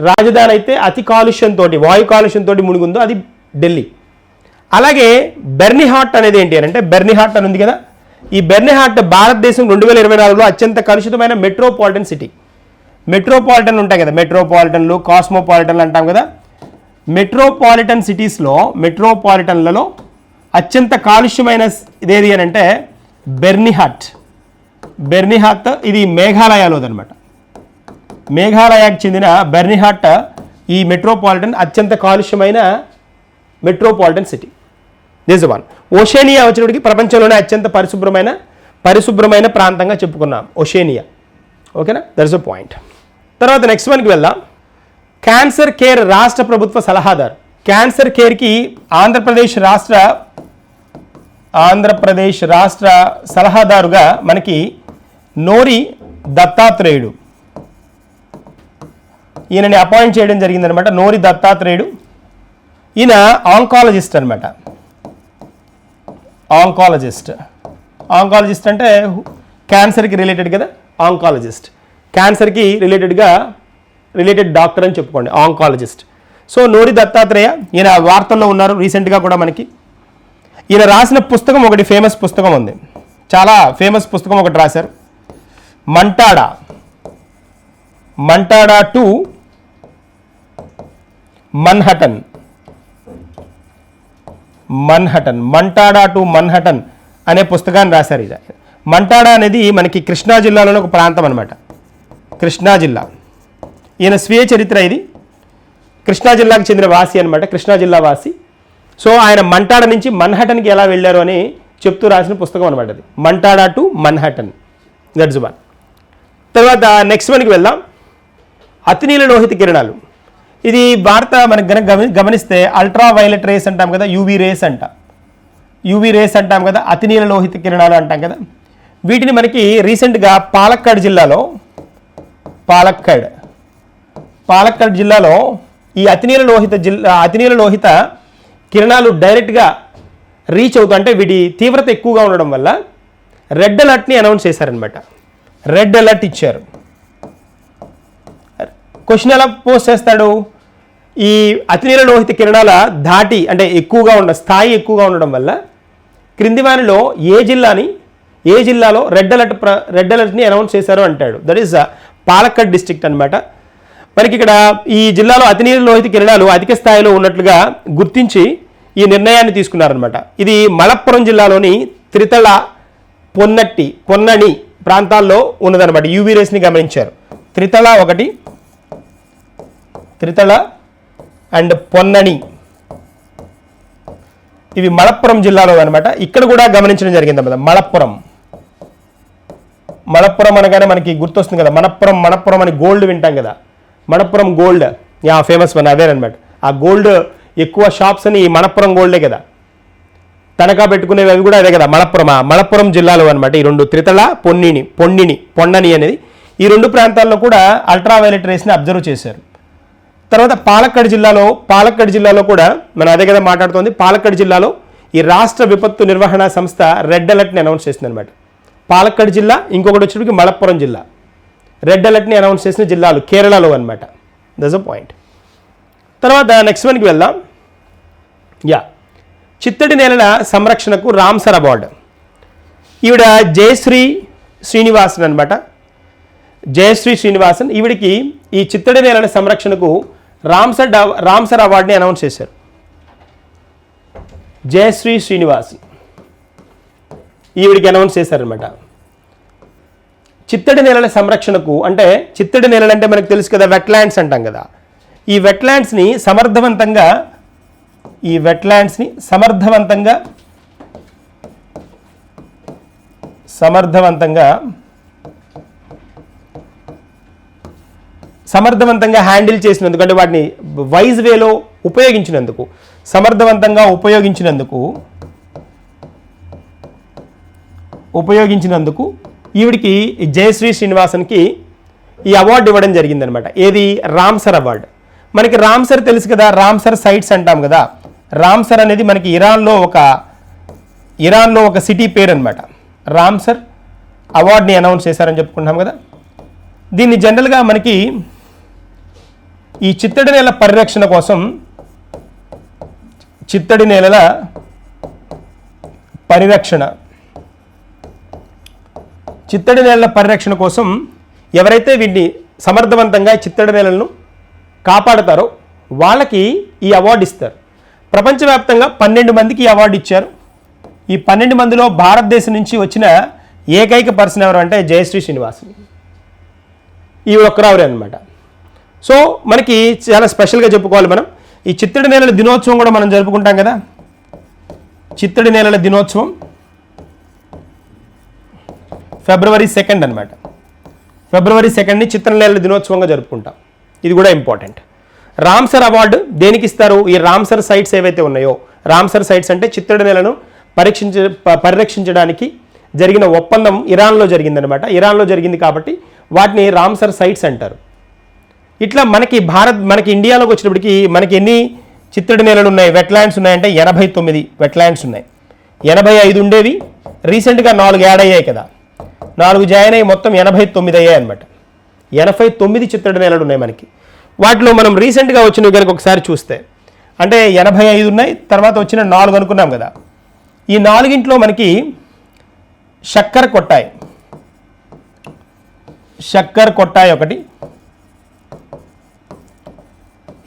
రాజధాని అయితే అతి కాలుష్యంతో, వాయు కాలుష్యంతో మునిగుందో అది ఢిల్లీ. అలాగే బెర్నీహాట్ అనేది ఏంటి అని అంటే, బెర్నీహాట్ అని ఉంది కదా, ఈ బెర్నీహాట్ భారతదేశం 2024లో అత్యంత కలుషితమైన మెట్రోపాలిటన్ సిటీ. మెట్రోపాలిటన్ ఉంటాయి కదా, మెట్రోపాలిటన్లు, కాస్మోపాలిటన్లు అంటాం కదా. మెట్రోపాలిటన్ సిటీస్లో, మెట్రోపాలిటన్లలో అత్యంత కాలుష్యమైన ఇదేది అని అంటే బెర్నీహాట్. బెర్నీహాట్ ఇది మేఘాలయలోదనమాట. మేఘాలయకు చెందిన బెర్నీహాట్ ఈ మెట్రోపాలిటన్ అత్యంత కాలుష్యమైన metropolitan city. This one. Oceania వచ్చినప్పటికి ప్రపంచంలోనే అత్యంత పరిశుభ్రమైన ప్రాంతంగా చెప్పుకున్నాం ఓషేనియా. ఓకేనా, దట్స్ అ పాయింట్. తర్వాత నెక్స్ట్ వన్కి వెళ్దాం. క్యాన్సర్ కేర్ రాష్ట్ర ప్రభుత్వ సలహాదారు. క్యాన్సర్ కేర్కి ఆంధ్రప్రదేశ్ రాష్ట్ర సలహాదారుగా మనకి నోరి దత్తాత్రేయుడు, ఈయనని అపాయింట్ చేయడం జరిగిందనమాట. నోరి దత్తాత్రేయుడు ఈయన ఆంకాలజిస్ట్ అనమాట. ఆంకాలజిస్ట్ అంటే క్యాన్సర్కి రిలేటెడ్ కదా, ఆంకాలజిస్ట్. క్యాన్సర్కి రిలేటెడ్ డాక్టర్ అని చెప్పుకోండి, ఆంకాలజిస్ట్. సో నోరి దత్తాత్రేయ ఈయన వార్తల్లో ఉన్నారు రీసెంట్గా కూడా మనకి. ఈయన రాసిన పుస్తకం ఒకటి, ఫేమస్ పుస్తకం ఉంది, చాలా ఫేమస్ పుస్తకం ఒకటి రాశారు. మంటాడా టు మన్హటన్. మంటాడా టు మన్హటన్ అనే పుస్తకాన్ని రాశారు. ఇది మంటాడా అనేది మనకి కృష్ణా జిల్లాలోని ఒక ప్రాంతం అనమాట, కృష్ణా జిల్లా. ఈయన స్వీయ చరిత్ర ఇది. కృష్ణా జిల్లాకు చెందిన వాసి అనమాట, కృష్ణా జిల్లా వాసి. సో ఆయన మంటాడా నుంచి మన్హటన్కి ఎలా వెళ్ళారు అని చెప్తూ రాసిన పుస్తకం అనమాట అది, మంటాడా టు మన్హటన్. That's one. తర్వాత నెక్స్ట్ వన్కి వెళ్దాం. అతినీల లోహిత కిరణాలు. ఇది వార్త మనకు గమనిస్తే అల్ట్రా వైలెట్ రేస్ అంటాం కదా, యూవీ రేస్ అంటాం కదా, అతినీల లోహిత కిరణాలు అంటాం కదా. వీటిని మనకి రీసెంట్గా పాలక్కాడ్ జిల్లాలో ఈ అతినీల లోహిత కిరణాలు డైరెక్ట్గా రీచ్ అవుతూ, అంటే వీటి తీవ్రత ఎక్కువగా ఉండడం వల్ల రెడ్ అలర్ట్ని అనౌన్స్ చేశారనమాట. రెడ్ అలర్ట్ ఇచ్చారు. క్వశ్చన్ ఎలా పోస్ట్ చేస్తాడు? ఈ అతినీల లోహిత కిరణాల ధాటి అంటే స్థాయి ఎక్కువగా ఉండడం వల్ల క్రింది వారిలో ఏ జిల్లాలో రెడ్ అలర్ట్ని అనౌన్స్ చేశారు అంటాడు. దట్ ఈస్ పాలక్కడ్ డిస్ట్రిక్ట్ అనమాట. మనకి ఇక్కడ ఈ జిల్లాలో అతినీల లోహిత కిరణాలు అధిక స్థాయిలో ఉన్నట్లుగా గుర్తించి ఈ నిర్ణయాన్ని తీసుకున్నారనమాట. ఇది మలప్పురం జిల్లాలోని త్రితళ, పొన్నని ప్రాంతాల్లో ఉన్నదనమాట. యూవీ రేస్ని గమనించారు. త్రితళ అండ్ పొన్నని ఇవి మలప్పురం జిల్లాలో అనమాట. ఇక్కడ కూడా గమనించడం జరిగిందన్నమాట. మలప్పురం అనగానే మనకి గుర్తొస్తుంది కదా, మణప్పురం అని గోల్డ్ వింటాం కదా, మణప్పురం గోల్డ్ ఫేమస్ వన్ అదేనమాట. ఆ గోల్డ్ ఎక్కువ షాప్స్ అని మణప్పురం గోల్డే కదా, తనఖా పెట్టుకునేవి అవి కూడా అదే కదా, మలప్పురం జిల్లాలో అనమాట. ఈ రెండు త్రితళ, పొన్నని అనేది ఈ రెండు ప్రాంతాల్లో కూడా అల్ట్రావైలెట్ రేస్ని అబ్జర్వ్ చేశారు. తర్వాత పాలక్కడ్ జిల్లాలో కూడా మనం అదే కదా మాట్లాడుతోంది. పాలక్కడ్ జిల్లాలో ఈ రాష్ట్ర విపత్తు నిర్వహణ సంస్థ రెడ్ అలర్ట్ని అనౌన్స్ చేసింది అనమాట. పాలక్కడ్ జిల్లా, ఇంకొకటి వచ్చేటికి మలప్పురం జిల్లా. రెడ్ అలర్ట్ని అనౌన్స్ చేసిన జిల్లాలు కేరళలో అనమాట. That's a point. తర్వాత నెక్స్ట్ వన్కి వెళ్దాం. చిత్తడి నేలల సంరక్షణకు రామ్సర్ అవార్డు. ఈవిడ జయశ్రీ శ్రీనివాసన్ అనమాట. ఈవిడికి ఈ చిత్తడి నేలల సంరక్షణకు రామ్సర్ అవార్డుని అనౌన్స్ చేశారు. జయశ్రీ శ్రీనివాసన్ ఈవిడికి అనౌన్స్ చేశారనమాట. చిత్తడి నేలల సంరక్షణకు అంటే చిత్తడి నేలలు అంటే మనకు తెలుసు కదా, వెట్లాండ్స్ అంటాం కదా. ఈ వెట్లాండ్స్ని సమర్థవంతంగా హ్యాండిల్ చేసినందుకు, అంటే వాటిని వైజ్ వేలో సమర్థవంతంగా ఉపయోగించినందుకు ఈవిడికి జయశ్రీ శ్రీనివాసన్కి ఈ అవార్డు ఇవ్వడం జరిగిందనమాట. ఏది? Ramsar award. మనకి రామ్సర్ తెలుసు కదా, రామ్సర్ సైట్స్ అంటాం కదా. రామ్సర్ అనేది మనకి ఇరాన్లో ఒక సిటీ పేరు అనమాట. రామ్సర్ అవార్డుని అనౌన్స్ చేశారని చెప్పుకుంటాం కదా. దీన్ని జనరల్గా మనకి ఈ చిత్తడి నేలల పరిరక్షణ కోసం ఎవరైతే వీటిని సమర్థవంతంగా చిత్తడి నేలలను కాపాడతారో వాళ్ళకి ఈ అవార్డు ఇస్తారు. ప్రపంచవ్యాప్తంగా 12 మందికి ఈ అవార్డు ఇచ్చారు. ఈ 12 మందిలో భారతదేశం నుంచి వచ్చిన ఏకైక పర్సన్ ఎవరు అంటే జయశ్రీ శ్రీనివాసన్. ఈ ఒక్కరావరే అనమాట. సో మనకి చాలా స్పెషల్గా చెప్పుకోవాలి మనం. ఈ చిత్తడి నేలల దినోత్సవం కూడా మనం జరుపుకుంటాం కదా. చిత్తడి నేలల దినోత్సవం ఫిబ్రవరి 2 అనమాట. ఫిబ్రవరి 2ని చిత్తడి నేలల దినోత్సవంగా జరుపుకుంటాం. ఇది కూడా ఇంపార్టెంట్. రామ్సర్ అవార్డు దేనికి ఇస్తారు? ఈ రామ్సర్ సైట్స్ ఏవైతే ఉన్నాయో, రామ్సర్ సైట్స్ అంటే చిత్తడి నేలను పరిరక్షించడానికి జరిగిన ఒప్పందం ఇరాన్లో జరిగిందనమాట. ఇరాన్లో జరిగింది కాబట్టి వాటిని రామ్సర్ సైట్స్ అంటారు. ఇట్లా మనకి ఇండియాలోకి వచ్చినప్పటికీ మనకి ఎన్ని చిత్తడి నేలలు ఉన్నాయి, వెట్లాండ్స్ ఉన్నాయంటే 89 వెట్లాండ్స్ ఉన్నాయి. 85 ఉండేవి, రీసెంట్గా 4 యాడ్ అయ్యాయి కదా, 4 జాయిన్ అయ్యి మొత్తం 89 అయ్యాయి అనమాట. 89 చిత్తడి నేలలు ఉన్నాయి మనకి. వాటిలో మనం రీసెంట్గా వచ్చినవి కనుక ఒకసారి చూస్తే అంటే 85 ఉన్నాయి, తర్వాత వచ్చిన 4 అనుకున్నాం కదా. ఈ 4గింట్లో మనకి షక్కర్ కొట్టాయ్ ఒకటి,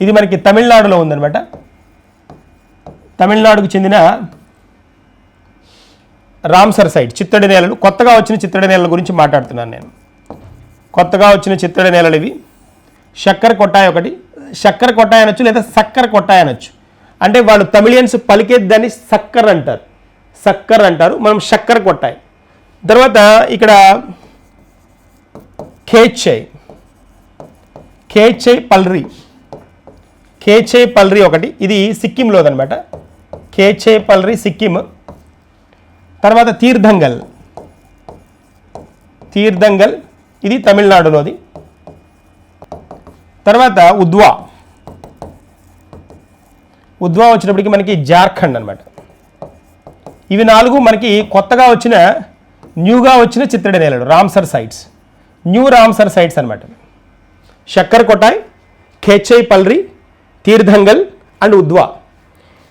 ఇది మనకి తమిళనాడులో ఉందన్నమాట. తమిళనాడుకు చెందిన రామ్సర్ సైట్ చిత్తడి నేలలు. కొత్తగా వచ్చిన చిత్తడి నేలల గురించి మాట్లాడుతున్నాను నేను. కొత్తగా వచ్చిన చిత్తడి నేలలు ఇవి. షక్కర్ కొట్టాయ్ ఒకటి, షక్కర్ కొట్టాయ్ అనొచ్చు లేదా సక్కర్ కొట్టాయ్ అనొచ్చు. అంటే వాళ్ళు తమిళియన్స్ పలికేదాన్ని సక్కర్ అంటారు, మనం షక్కర్ కొట్టాయ్. తర్వాత ఇక్కడ ఖేచై పల్రి ఒకటి, ఇది సిక్కింలోదనమాట. ఖేచై పల్రి సిక్కిం. తర్వాత తీర్థంగల్ ఇది తమిళనాడులోది. తర్వాత ఉద్వా వచ్చినప్పటికీ మనకి జార్ఖండ్ అనమాట. ఇవి 4 మనకి న్యూగా వచ్చిన చిత్తడి నేలలు, Ramsar sites, new Ramsar sites అనమాట. Sakkarakottai, Khecheopalri, Therthangal and Udhwa.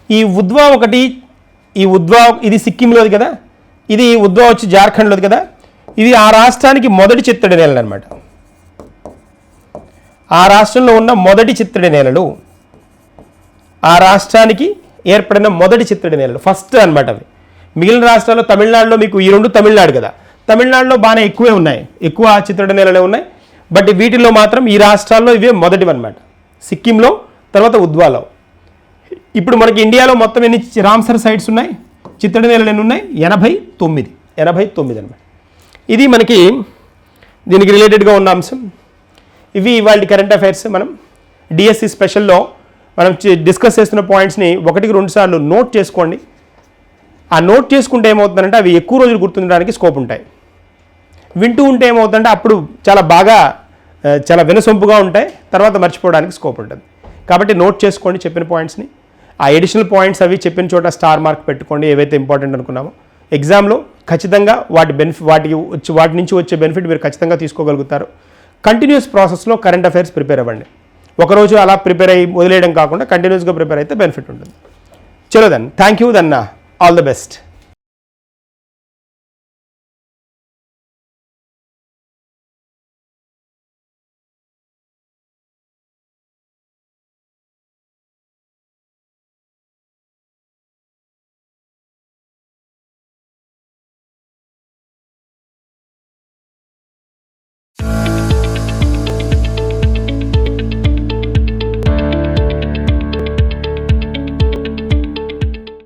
ఈ ఉద్వా ఒకటి, ఈ ఉద్వా ఇది సిక్కింలోది కదా, ఇది ఉద్వా వచ్చి జార్ఖండ్లోది కదా. ఇది ఆ రాష్ట్రానికి మొదటి చిత్తడి నేలలు అనమాట. ఆ రాష్ట్రంలో ఉన్న మొదటి చిత్తడి నేలలు, ఆ రాష్ట్రానికి ఏర్పడిన మొదటి చిత్తడి నేలలు ఫస్ట్ అనమాట అవి. మిగిలిన రాష్ట్రాల్లో తమిళనాడులో మీకు ఈ రెండు తమిళనాడు కదా, తమిళనాడులో బాగానే ఎక్కువే ఉన్నాయి, ఎక్కువ చిత్తడి నేలలే ఉన్నాయి. బట్ వీటిల్లో మాత్రం ఈ రాష్ట్రాల్లో ఇవే మొదటివి అనమాట. సిక్కింలో, తర్వాత ఉద్వాలో. ఇప్పుడు మనకి ఇండియాలో మొత్తం ఎన్ని రామ్సర్ సైట్స్ ఉన్నాయి, చిత్తడి నేలలు ఎన్ని ఉన్నాయి? 89 అనమాట. ఇది మనకి దీనికి రిలేటెడ్గా ఉన్న అంశం. ఇవి ఇవాళ కరెంట్ అఫైర్స్. మనం డిఎస్సి స్పెషల్లో మనం డిస్కస్ చేస్తున్న పాయింట్స్ని 1-2 సార్లు నోట్ చేసుకోండి. ఆ నోట్ చేసుకుంటే ఏమవుతుందంటే అవి ఎక్కువ రోజులు గుర్తుండడానికి స్కోప్ ఉంటాయి. వింటూ ఉంటే ఏమవుతుందంటే అప్పుడు చాలా వినసొంపుగా ఉంటాయి, తర్వాత మర్చిపోవడానికి స్కోప్ ఉంటుంది. కాబట్టి నోట్ చేసుకోండి చెప్పిన పాయింట్స్ని. ఆ ఎడిషనల్ పాయింట్స్ అవి చెప్పిన చోట స్టార్ మార్క్ పెట్టుకోండి ఏవైతే ఇంపార్టెంట్ అనుకున్నామో. ఎగ్జామ్లో ఖచ్చితంగా వాటి నుంచి వచ్చే బెనిఫిట్ మీరు ఖచ్చితంగా తీసుకోగలుగుతారు. కంటిన్యూస్ ప్రాసెస్లో కరెంట్ అఫైర్స్ ప్రిపేర్ అవ్వండి. ఒకరోజు అలా ప్రిపేర్ అయ్యి వదిలేయడం కాకుండా కంటిన్యూస్గా ప్రిపేర్ అయితే బెనిఫిట్ ఉంటుంది. చలో then, thank you then, all the best.